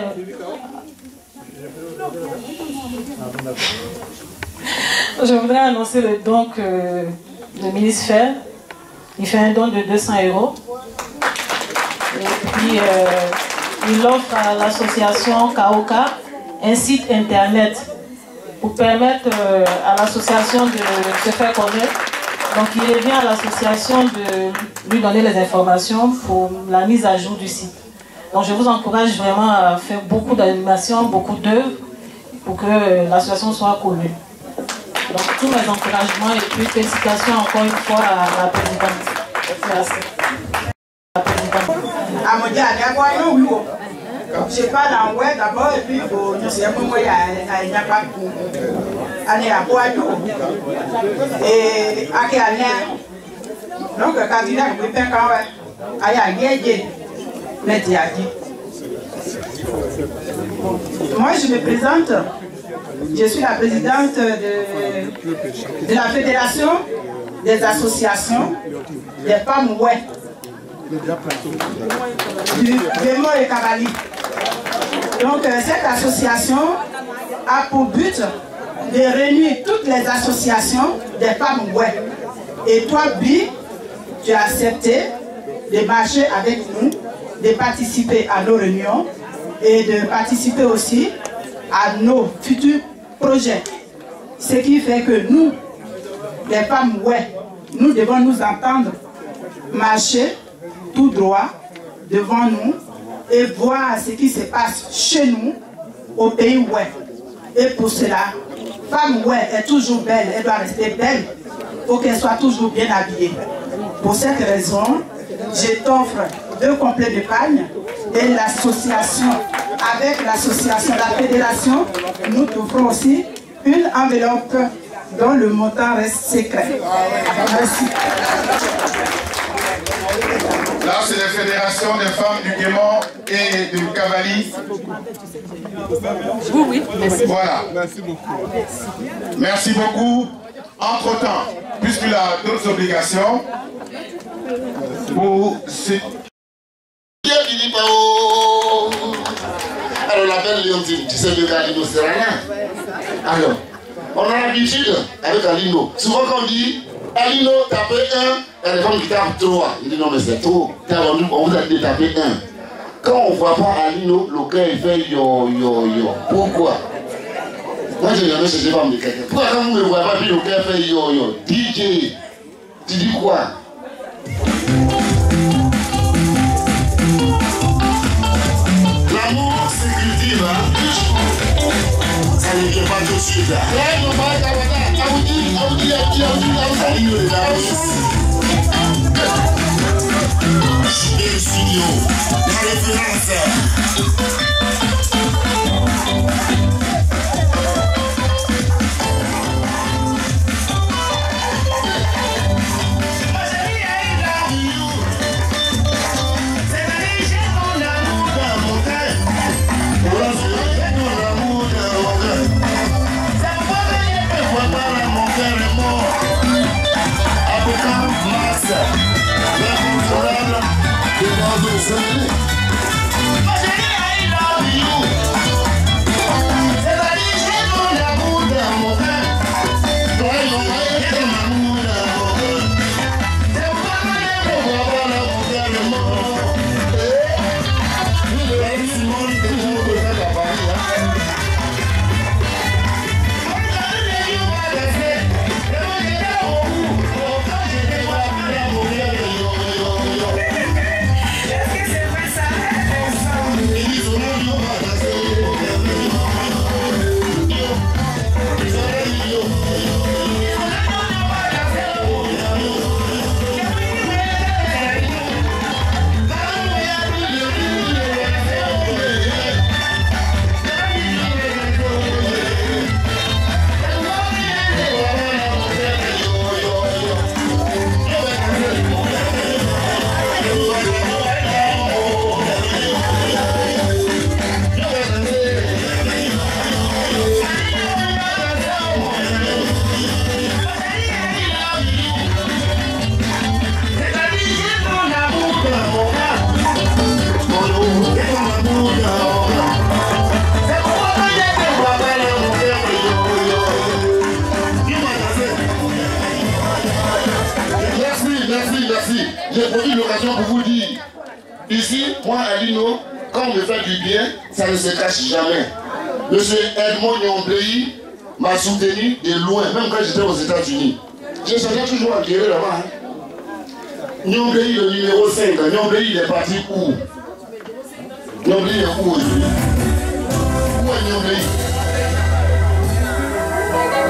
annoncer le don que le ministre fait. Il fait un don de 200 €. Et puis, il offre à l'association Kaoka un site internet pour permettre à l'association de se faire connaître. Donc, il revient à l'association de lui donner les informations pour la mise à jour du site. Donc, je vous encourage vraiment à faire beaucoup d'animations, beaucoup d'œuvres pour que l'association soit connue. Donc, tous mes encouragements et puis félicitations encore une fois à la présidente. Merci. Je parle en web d'abord et puis je sais comment il y a pas de à Boadou et à Kéané Donc, quand il a fait quand même, moi, je me présente. Je suis la présidente de la Fédération des associations des femmes ouest du Bémo et Cavali. Donc, cette association a pour but de réunir toutes les associations des femmes ouest. Et toi, Bi, tu as accepté de marcher avec nous, de participer à nos réunions et de participer aussi à nos futurs projets. Ce qui fait que nous, les femmes, nous devons nous entendre, marcher tout droit devant nous et voir ce qui se passe chez nous, au pays Et pour cela, femme est toujours belle, elle doit rester belle pour qu'elle soit toujours bien habillée. Pour cette raison, je t'offre 2 complets de pagne et l'association, avec l'association, la fédération, nous t'offrons aussi une enveloppe dont le montant reste secret. Merci. Là, c'est la Fédération des femmes du Guémon et du Cavali. Oui, merci. Voilà. Merci beaucoup. Merci beaucoup. Entre-temps, puisqu'il a d'autres obligations, pour ce... Alors la belle Léontine, tu sais mieux qu'Alino sera là. Alors, on a l'habitude avec Alino. Souvent quand on dit Alino tapez 1, il y a des femmes qui tapent 3. Il dit non mais c'est trop. On vous a dit de taper 1. Quand on ne voit pas Alino, le cœur il fait yo. Pourquoi? Moi je n'ai jamais cherché femme de quelqu'un. Pourquoi quand vous ne me voyez pas, puis le cœur fait yo? DJ, tu dis quoi? L'amour se cultive, hein? Ça ne vient pas tout de suite. Là, je vais parler à vous dire, le studio, la référence. J'ai produit l'occasion pour vous dire, ici, moi, Alino, quand on me fait du bien, ça ne se cache jamais. Monsieur Edmond Nyomblei m'a soutenu de loin, même quand j'étais aux États-Unis. Je savais toujours en guérir là-bas. Nyomblei, le numéro 5, Nyomblei, il est parti où? Nyomblei est où aujourd'hui? Où est Nyomblei?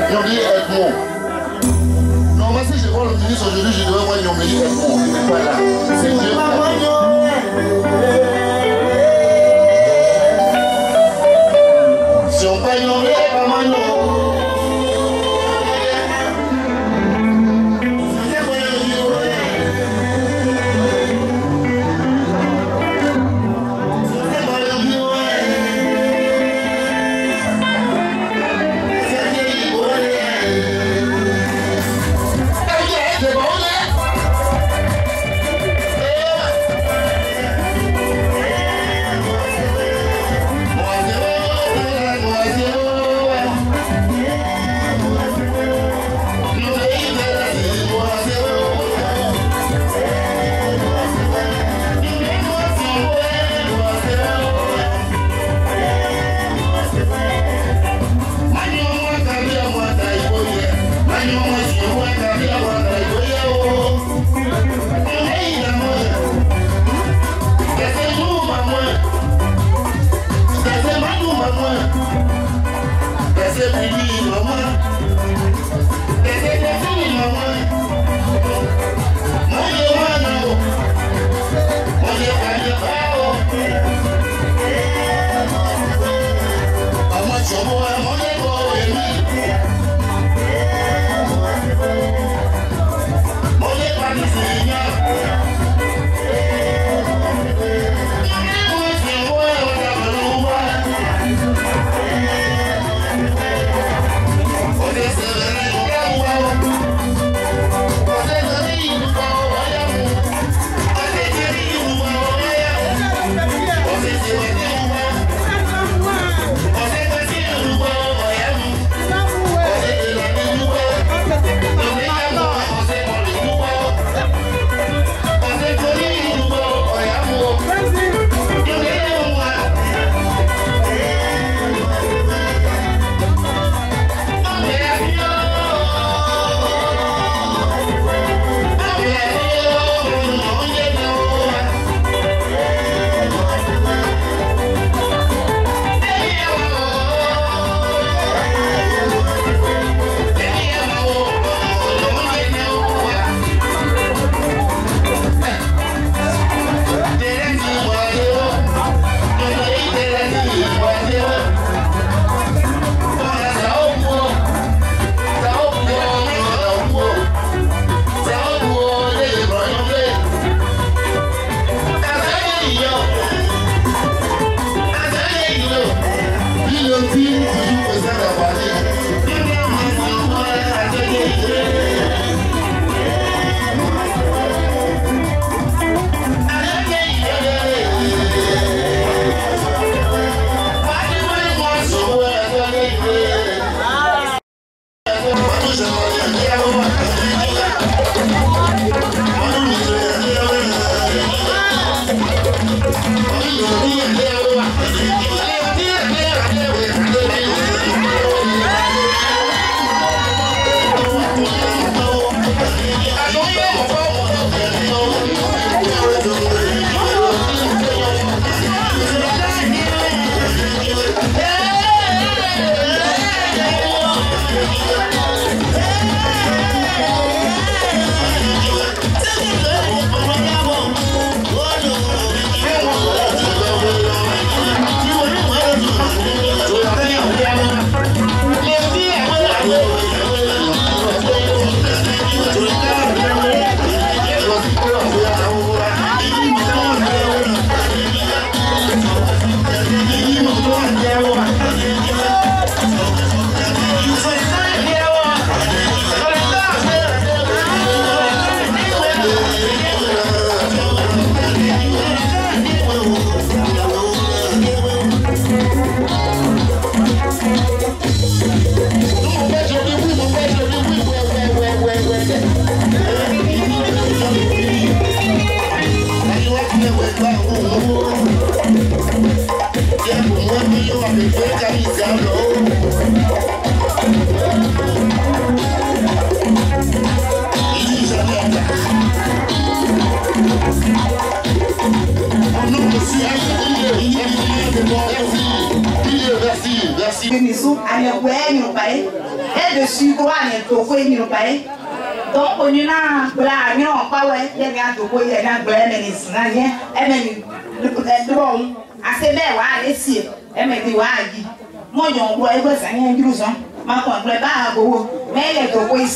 Nyomblei Edmond. Si je vois le ministre aujourd'hui, je devrais voir Nyomblei. Voilà. C'est Dieu. Si on parle Nyomblei, pas Magnon. Nisu, à Yahweh, nous paye, et de sucre, à Toko, nous paye. Donc, on y a blanc, non, pas ouais, il y a Toko, il y a blanc, mais il n'y a rien, et même le bon, assez bien, ouais, les cires, et même des wagis. Moi, je vois, il va s'en y a un ma compagnie pas à Gogo, mais les Toko, 100%.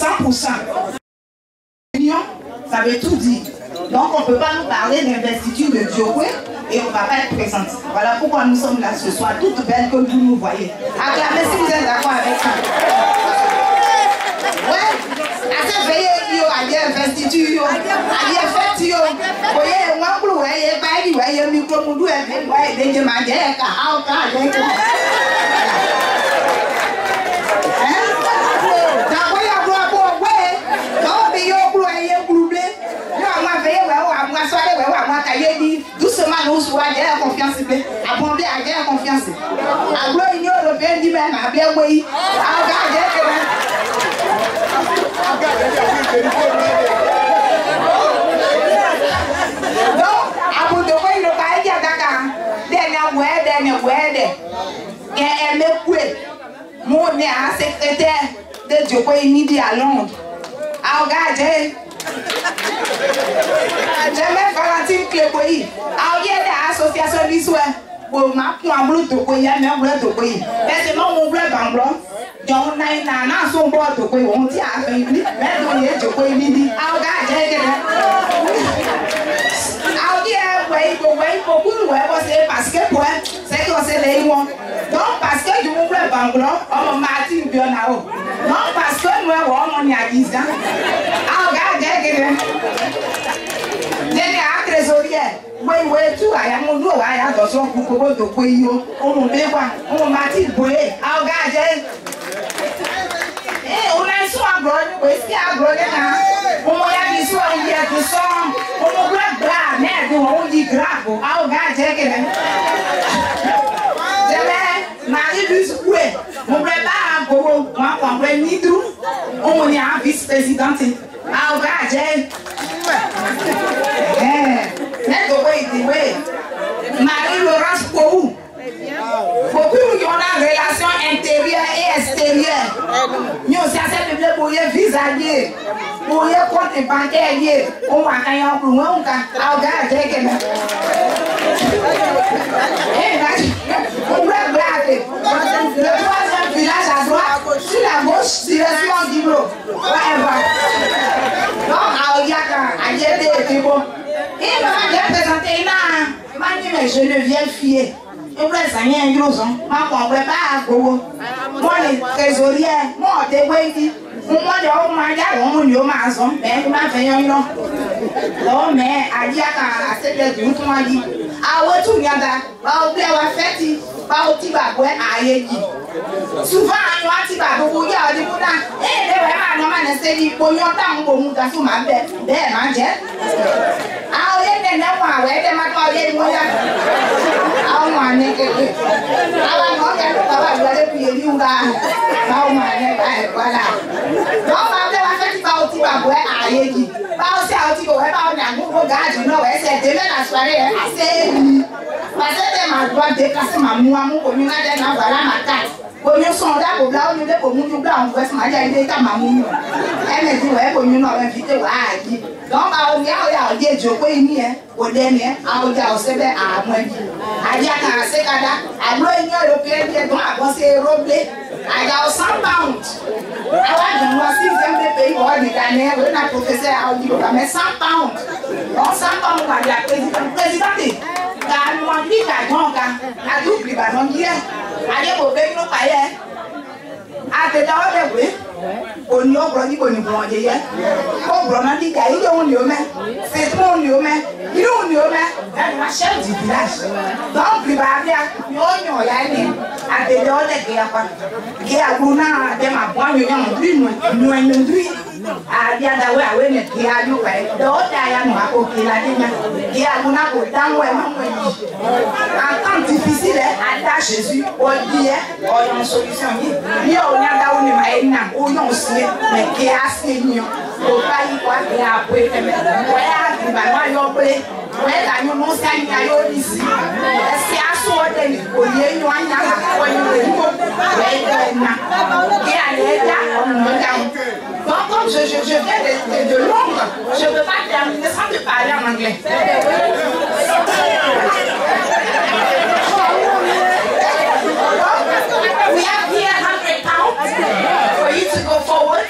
Ça veut tout dire. Donc, on ne peut pas nous parler d'investiture de Diokwe et on ne va pas être présent. Voilà pourquoi nous sommes là ce soir, toutes belles comme vous nous voyez. Acclamez si vous êtes d'accord avec ça. Ouais, à cette veille, il y a investiture, il y a fête, il y a un peu de micro, il y a doucement, nous soyons à confiance. Abondé à confiance. À l'Union européenne dit même, à bien oui. Donc, à bout de quoi il ne va pas Dakar. Dernière word. Il y a mon secrétaire de Dieu midi à Londres. À regarder. J'aime Valentine Cléboy. Ah, il y a des associations d'histoire. Pour ma point bleu de quoi, il y a un bleu de quoi. Mais non, mon bleu blanc. Donc, on a un son bois de quoi. On dit à Février, mais on y est de quoi il dit. Ah, regarde, ah, il y a beaucoup de ouais, parce que quoi, c'est que c'est les mots. Donc, parce que du mon bleu blanc, on m'a dit bien à haut. Non, parce que nous, on y a 10 ans. Ah, regarde, J'ai trésorier. Oui, tout, il y a mon dos, il y a dans son coucou de Pouillot. On m'a dit, on m'a dit, ah, regarde. Eh, on a un soin à Brogne, oui, c'est à Brogne, on m'a dit, soit il y a du sang, on m'a dit, bras, merde, on dit grave. Ah, regarde, Marie Luce Boué, mon prépare un gros, moi, on prend ni tout, on est un vice-présidente. Ah, regarde, Marie-Laurence Pou. Beaucoup qui ont une relation intérieure et extérieure. Nous aussi, à cette pour y visager, pour y compte bancaire, on va gagner un peu moins. Ah, regarde, on va blaguer. Le troisième village à droite, sur la gauche, direction du bureau. Donc, il y a des people. Et m'a présenté là, m'a dit mais Geneviève Fier. Et vous savez rien gros hein. M'a compris pas à Gogo. Moi les trésoriers, moi des wédi. Moi de m'a dit on yo ma zone, mais m'a fait un non. Non mais a dit à cette de tout m'a dit. Ah ouais tout nyada, ba oublier wa fête, ba oti ba boy ayeji. Souvent on a ti ba Gogo ya di ko dan. Eh le wa ma no ma na se di bo yon ta mo mu ga so ma be ma je. Ah oye ne na wa we de ma ko ye mo ya. Ah ma ne ke. Ah no ya no ba wa le pi ri nga. Ah ma ne ba e wala. No ma de wa fête ba oti ba boy ayeji. Ba o se oti ko we ba o na go ga ju no we se de na soirée ase ni. Parce que ma doit déplacer ma moi mon commune là na voilà ma carte. Commune son da ko bla o ni de ko mu bla on veut ma ja ide ta ma mu. Elle me dit ouais commune on invité wa aji. Donc a o ni a o ya je ko ni e o de ni e a o ja o se be a mo bi. Aja kan se kada a lo ni o pe de don a bon se roblé. Aja o 100 pounds. Awa je moi si j'aime le pays o ni Ghana o na professeur a o di ko mais 100 pounds. Donc 100 pounds va la présidente. Car moi dit la donc a double ba donc hier. Allez au pays no paye. A te dawo de we. Oni o bro ni ko ni bon je ye. O bro na di ga ile on ni o me. C'est mon ni o me. Il on ni o me. La chef du village. Donc li ba bia yo ya ni. A te dawo de ke apa. Ke aguna de ma bon yo yan dri no dri. A dia da we awe ne ke a yo kai. Do ta ya no ako ke la de nya. Ke aguna ko dan we ma mo yi. En temps difficile à ta Jésus o die o yon solution ni. Yo nya da o ni ma ina o yon si mais ke a se ni o pa yi kwa ke a po e me. O ya di ba no yo pe. Donc, comme je viens de Londres, je ne peux pas terminer sans te parler en anglais. We have here £100 for you to go forward,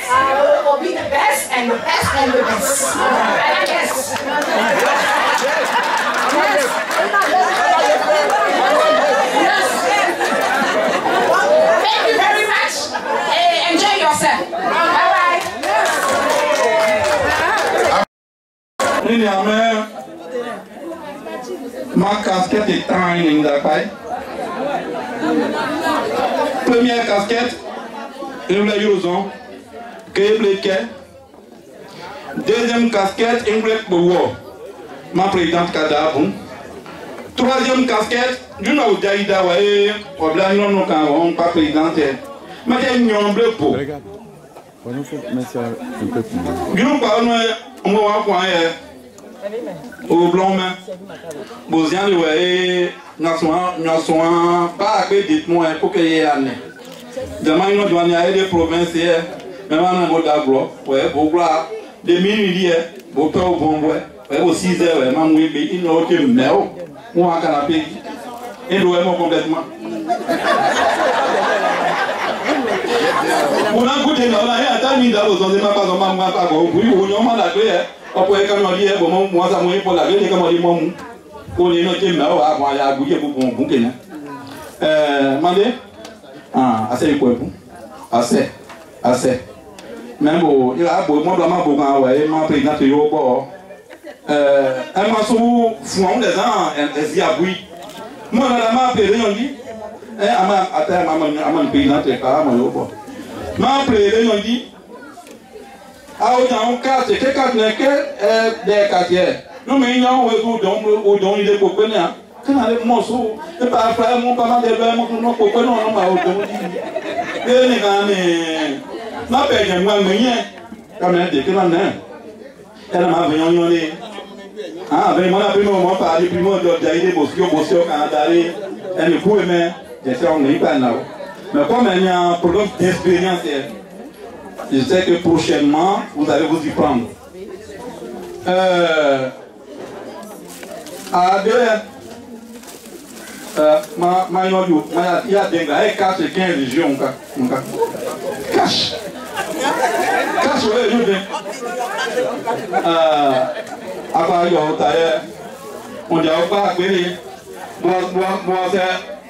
or be the best and the best and the best. And I guess. Thank you very much. Enjoy yourself. Bye bye. Ma casquette est en Dakar. Première casquette, une blague Youzon, deuxième casquette, une blague Bowo, ma présidente Kadabou. Troisième casquette, d'une autre Daïda Wae, pour la non on pas présidente. Ma j'ai une blague pour. Regarde, on fait un peu plus. D'une part, on va voir au blanc main. Bozian ouais, n'assoin pas à dites-moi pour qu'il y ait année. Demain nous devons aller des provinces même en mode d'abord, ouais, pour voir des minuit, pour faire au bon ouais, pour 6 heures, ouais, maman oui, il n'a aucun mais ou en canapé, et nous aimons complètement. On a goûté là, on a un temps d'abord, on ne pas maman pas bon, oui, on a la clé. Après, quand on dit, bon, moi, ça m'a pour la gueule, comme on dit, mon on est noté, mais on a bouillé pour bon bouquet. Mandé? Ah, assez quoi, vous? Assez. Même bon, il a beau, moi, vraiment, pour quand ouais, ma présidente, il y a au bord. Elle m'a sous fouant des ans, elle s'y a bouilli. Moi, la m'a appelé, on dit, à ma présidente, elle a au bord. M'a appelé, on dit, ah, on a 4, c'est 4 des quartiers. Nous, mais il y a un don, il est pour venir. Quand on a des morceaux, et par frère, mon papa, des verres, mon copain, non, non, non, et les gars, ma père, moi, mais rien. Comme elle dit, qu'elle en a. Elle m'a venu, ah, ben, moi, la première moment, par les primos de Jaïde, Bosco, Canada, elle ne pouvait même, j'ai fait un n'est pas là. Mais comme il y a un problème d'expérience, je sais que prochainement, vous allez vous y prendre. À deux, il y a des gars, 4 et 15 régions. Cache, oui, je viens. On dit pas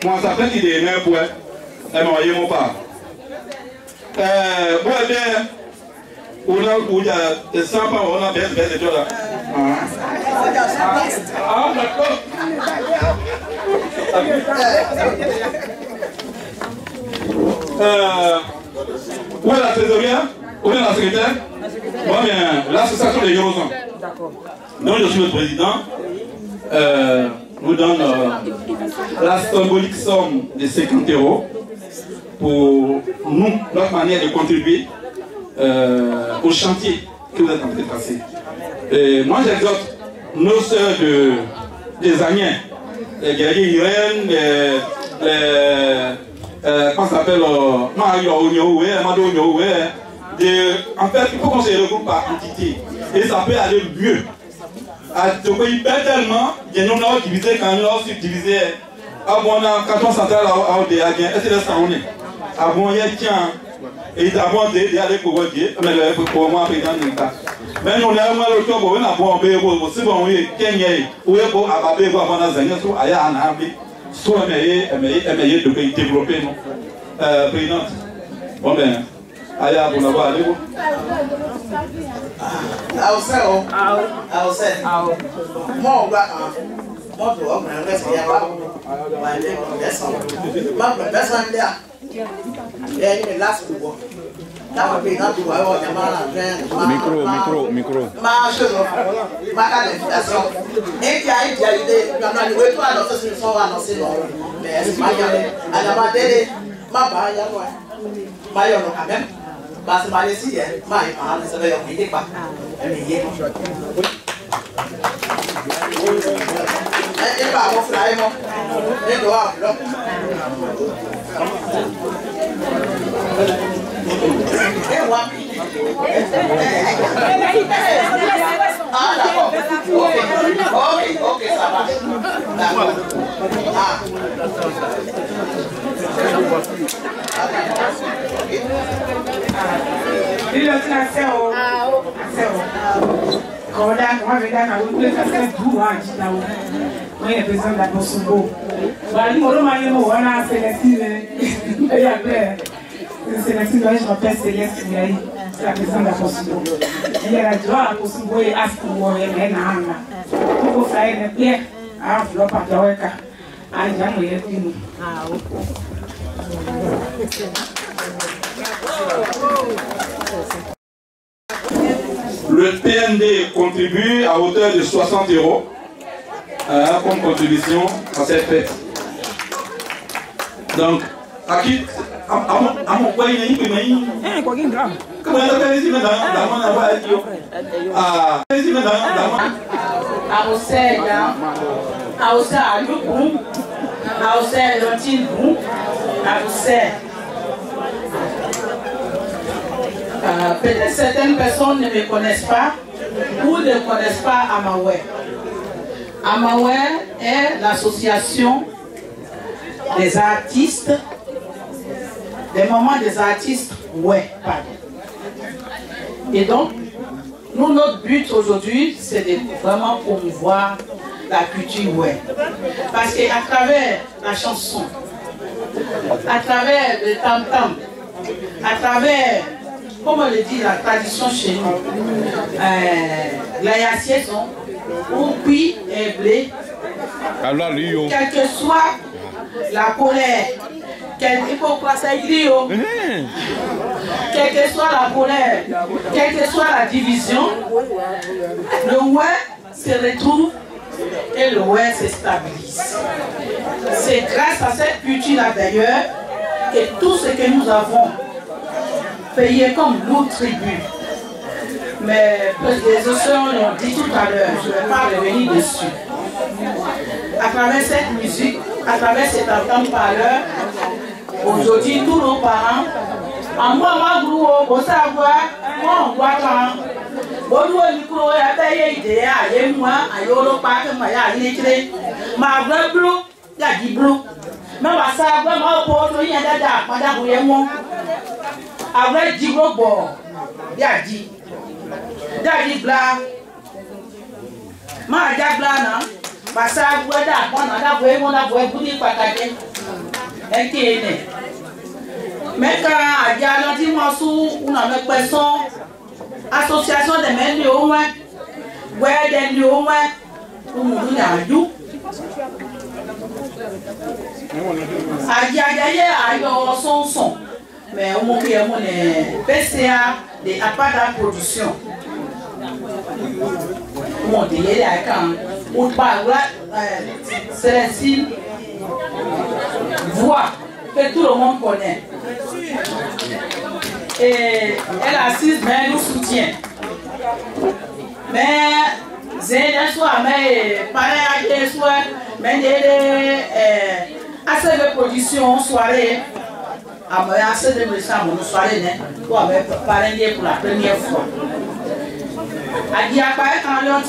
moi, ça fait qu'il est même pour elle m'a envoyé mon pas. Bon, eh bien, on a 100 pas, on a baisse et tout là. Ah, d'accord. Où est la trésorière? Où est la secrétaire? Bon, bien, l'association des Eurozone. Donc, je suis le président. Nous donne la symbolique somme de 50 € pour nous, notre manière de contribuer au chantier que vous êtes en train de passer. Moi, j'exhorte nos sœurs des Agnens, les guerriers Irène, comment ça s'appelle, en fait, il faut qu'on se regroupe par entité et ça peut aller mieux. Ce pays perd tellement, il y a un divisé quand on a subdivisé. Ah bon, on a un canton central à Odéa, est-ce que c'est ça on est? Ah bon, il y a tiens, et d'abord d'aller pour Odéa, mais pour moi, président de l'État. Mais nous, on a un autre, on a bon, c'est bon, oui, Kenya, où est pour Ababé, pour avoir un zègne, soit Aya Anambi, soit aimer de pays développé, non? Présidente. Bon ben, Aya, pour l'avoir allé, vous? I'll say. More to open and rest here. My name is that's one there. Yeah, you last week. That would be not to our micro. My sugar. My that's all. I'm not waiting to another so I'm not saying no. Yes, my young and I'm a day. My boy, my young man. Mas Malaysia, mai mahal sebab yang ini pak, ini ye. Maïmo. Et doigt, bloc. Et moi. Ah, d'accord. Ok, ça va. D'accord. Ah. Il a fait un cerveau. Quand on a fait un cerveau, on a fait un bout à Gitao. On a besoin de la Kosovo. On a fait Célestine, je m'appelle Céleste Miaï, c'est la présidente de la Kosovo. Il y a la joie à Kosovo et à ce qu'on voit, il y a un an. Il faut faire une pierre à enveloppe à Taweka. À Djamou et Pino. Le PND contribue à hauteur de 60 € comme contribution à cette fête. Donc, à qui à mon point, il y a une quoi qui grave. Comment on appelle ici maintenant? À Océan, à peut-être certaines personnes ne me connaissent pas ou ne connaissent pas Amaoué. Amaoué est l'association des artistes, des moments des artistes, ouais, pardon. Et donc, nous, notre but aujourd'hui, c'est de vraiment promouvoir la culture ouais. Parce qu'à travers la chanson, à travers le tam-tam, à travers, comme on le dit, la tradition chez nous, la yassiéson, ou puis un blé, quelle que soit la colère, quelle que soit la colère, quelle que soit la division, le ouais se retrouve et le ouais se stabilise. C'est grâce à cette culture-là d'ailleurs que tout ce que nous avons payé comme lourd tribut, mais les océans l'ont dit tout à l'heure, je ne vais pas revenir dessus. À travers cette musique, à travers cet entente parleur, aujourd'hui tous nos parents, en moi, on savoir, on voit quand. Bonjour, micro, et à moi, à Yolo Park, ma bleu, la dit bleu. Mais ma savoir, ma porte, il y a dada, madame Raymond. Avec du gros bord, il a dit. Daddy Blanc. Ma diablana, ma savoir, on a vu mon avoué, vous dites pas qu'elle est. Mais quand il y a l'anti-moi sous une personne, association de mêmes de au moins, ouais, des au moins, pour nous donner un jour. Aïe, son. Mais au moins, il y a mon PCA de Apada Production. Mon Dieu, on parle, Célestine, voix que tout le monde connaît. Et elle assiste, mais elle nous soutient. Mais c'est soir, mais pareil à des soirs, mais assez de production soirée. Assez de me soirée, pour avoir parlé pour la première fois. A dit à quoi quand l'on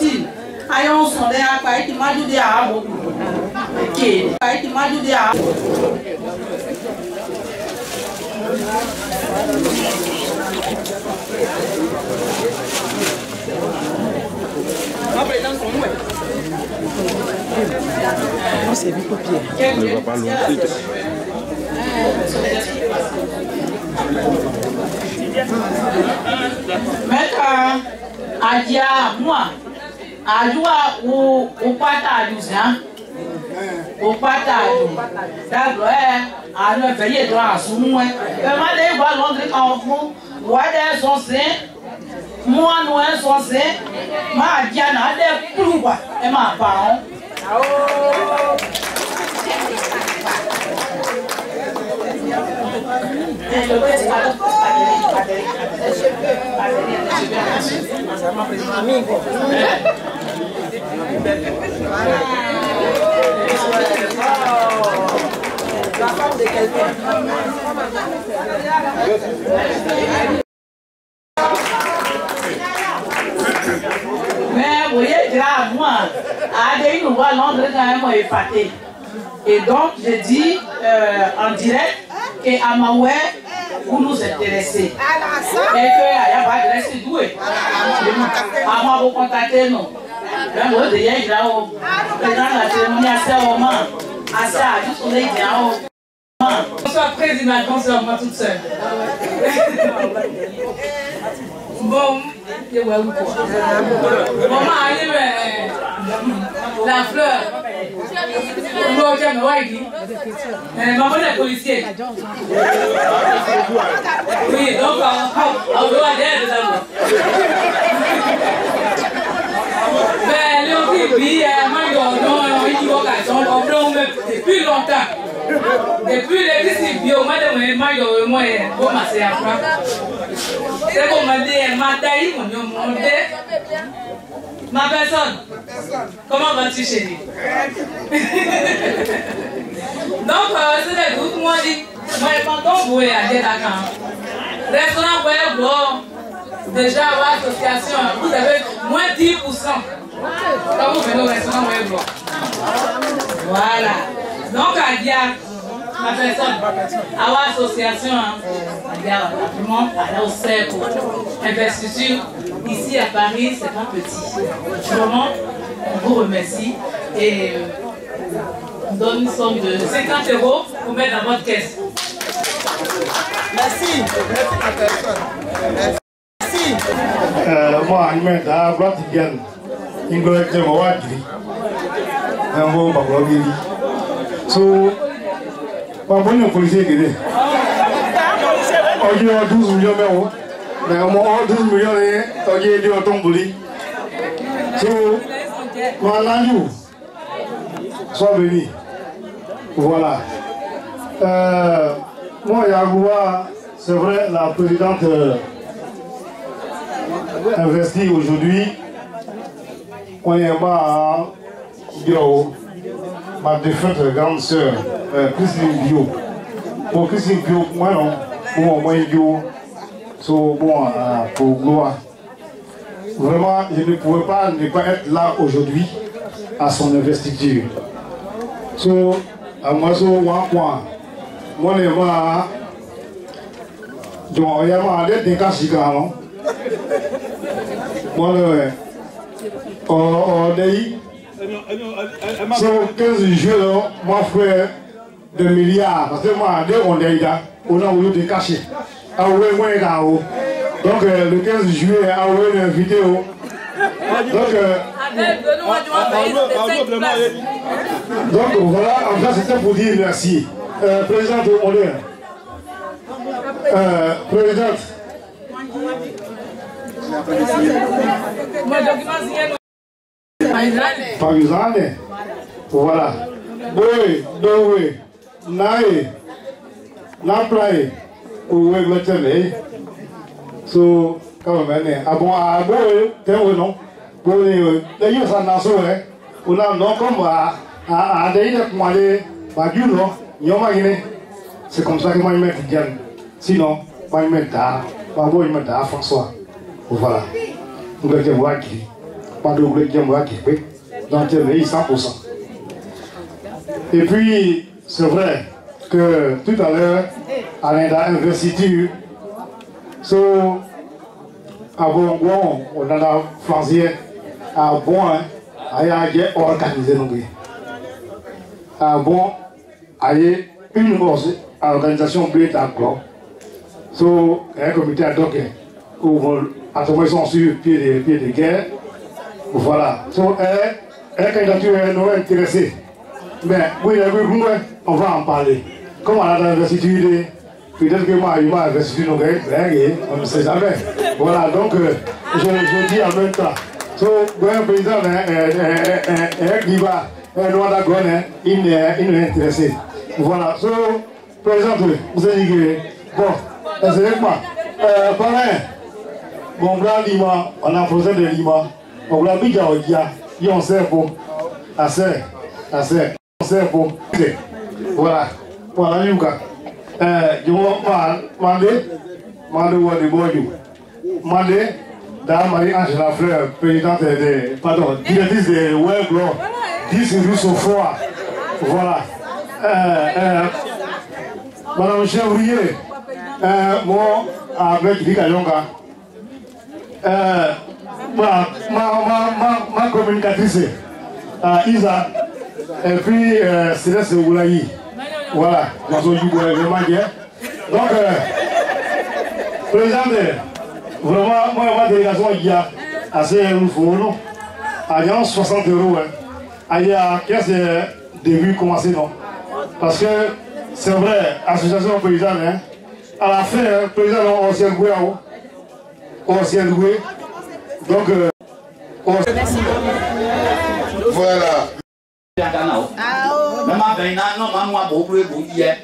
ayons sondé à quoi qui m'a dit à beaucoup. Qui m'a dit à c'est du papier. On ne va pas loin. Maître Adia, moi, Ajoua ou Pata Luzan, ou Pata D'accord, à ne veiller droit à son moins. Demandez voir l'autre enfant, ouais, des anciens, moi, nous, anciens, ma Diana, des plus bas, et ma parent. La femme de quelqu'un. Mais vous voyez, déjà moi, à des nous voit Londres quand même épaté. Et donc, je dis en direct qu'à Maoué, vous nous intéressez. Et qu'il n'y a pas de reste doué. À moi, vous contactez nous. Même vous, déjà, il y a la cérémonie assez au moment. Assez à juste on est bien au moment. Bonsoir, président, bonsoir, moi toute seule. Bon, je vois où quoi. Maman arrive, la fleur. Maman est policier. Oui, donc on doit aller dedans. Mais le pays depuis longtemps. Depuis les disciples, moi de moi, bon, c'est à France. C'est comme on dit, ma personne, comment vas-tu chérie? Donc, c'est le groupe, moi, dit, moi, je pense qu'on voulait aller à Dakar. Restaurant, bon, déjà, l'association, vous avez moins 10%. Quand vous venez au restaurant, vous voyez, voilà. Donc, à Dia, ma personne, à l'association, à Dia, vraiment, à au cercle, investiture, ici à Paris, c'est pas petit. Vraiment, on vous remercie et on donne une somme de 50 € pour mettre dans votre caisse. Merci. Merci. Moi, je mets à droite, je viens. Je vais te voir. Je vais te voir. So, je vais te policier. Je vais 12 millions d'euros. Mais moi, 12 millions d'euros, je vais te tomber. So, Malandou, sois béni. Voilà. Moi, Yagoua, c'est vrai, la présidente investit aujourd'hui. On est à Giro, ma défunte grande sœur, Christine Bio. Pour Christine Bio, moi non, pour moi Bio, so bon, pour gloire. Vraiment, je ne pouvais pas ne pas être là aujourd'hui à son investiture. So, à moi, so, moi, moi, je donc, il y a des cas si quand moi, sur 15 juillet, moi, frère de milliards, parce que moi, on est là, on a voulu te cacher. Donc, le 15 juillet, on a une vidéo. Donc, voilà, en fait, c'était pour dire merci. Présidente de honneur. Présidente. Par exemple, voilà. Oui, oui, naïe, n'appelez, ou le so, quand même, ah bon, t'es non? Pour les gens, ça n'a pas on a non comme à des non, c'est comme ça que moi je mets Diane. Sinon, moi je mets François. Voilà. Nous allons voir qui. Pas de voir qui. Donc, il est 100%. Et puis, c'est vrai que tout à l'heure, à l'investiture, à bon, on a Flanzier, à bon, à organisé nous. À bon, à une organisation bleue à Glo. So, un comité ad hoc, à ce moment ils sont sur pied de guerre. Voilà. So, un candidature nous intéressé. Mais oui, on va en parler. Comme on a l'investiture, peut-être que moi, il m'a investi nos gars, on ne sait jamais. Voilà, donc je dis en même temps. So, le président, qui va, il est intéressé. Voilà, so, président, vous avez dit que, bon, c'est moi. Parrain, mon grand Lima, on a posé de Lima, on l'a mis dans le dia, il en sert pour, assez, on conseil pour. Voilà. Voilà, Yuka. Je vais demander Dame Marie-Angela Fleur, présidente directrice de Weblo, 10 rue Sofoa. Voilà. Madame Chevrier, moi, avec Dika Yonga, ma communicatrice, Isa, et puis Céleste Oulayi. Voilà, dans son gouvernement. Donc, président, vraiment, moi, ma délégation, il y a assez nouveau, il y a 60 €. Il y a 15 début commencé, non? Parce que c'est vrai, association paysanne, à la fin, le président, on s'est doué. On s'est doué. Donc, voilà. Mama bena no mama bobre boye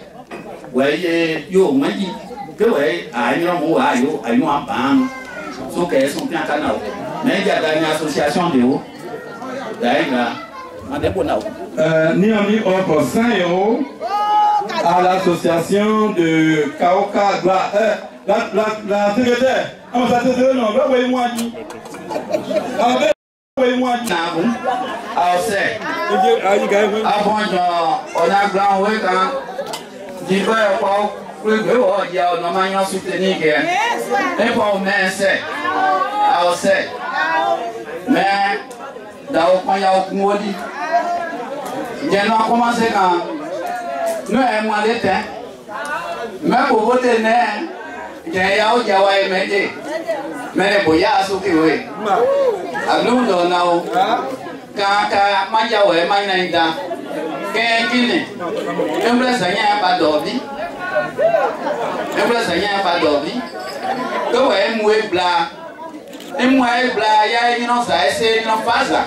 we yo magi ke we ayo mo ayo aban so que son bien canal mais il y a une association de haut d'ailleurs ni offre 5 € à l'association de Kaoka la secrétaire on ça te non va moi dit avant on a grand ouais quand dit pas le gros il y a normalement soutenir et pour mais c'est mais dans quand il y a au modi j'ai non commencé quand nous aimons les temps mais pour voter né j'ai ya o jawa emede mais boya asuki we aglu do nao ka maja we mai nda ke kini embre sanya ba dobi to we mu e bla ya ni no sa ese ni no faza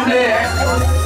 on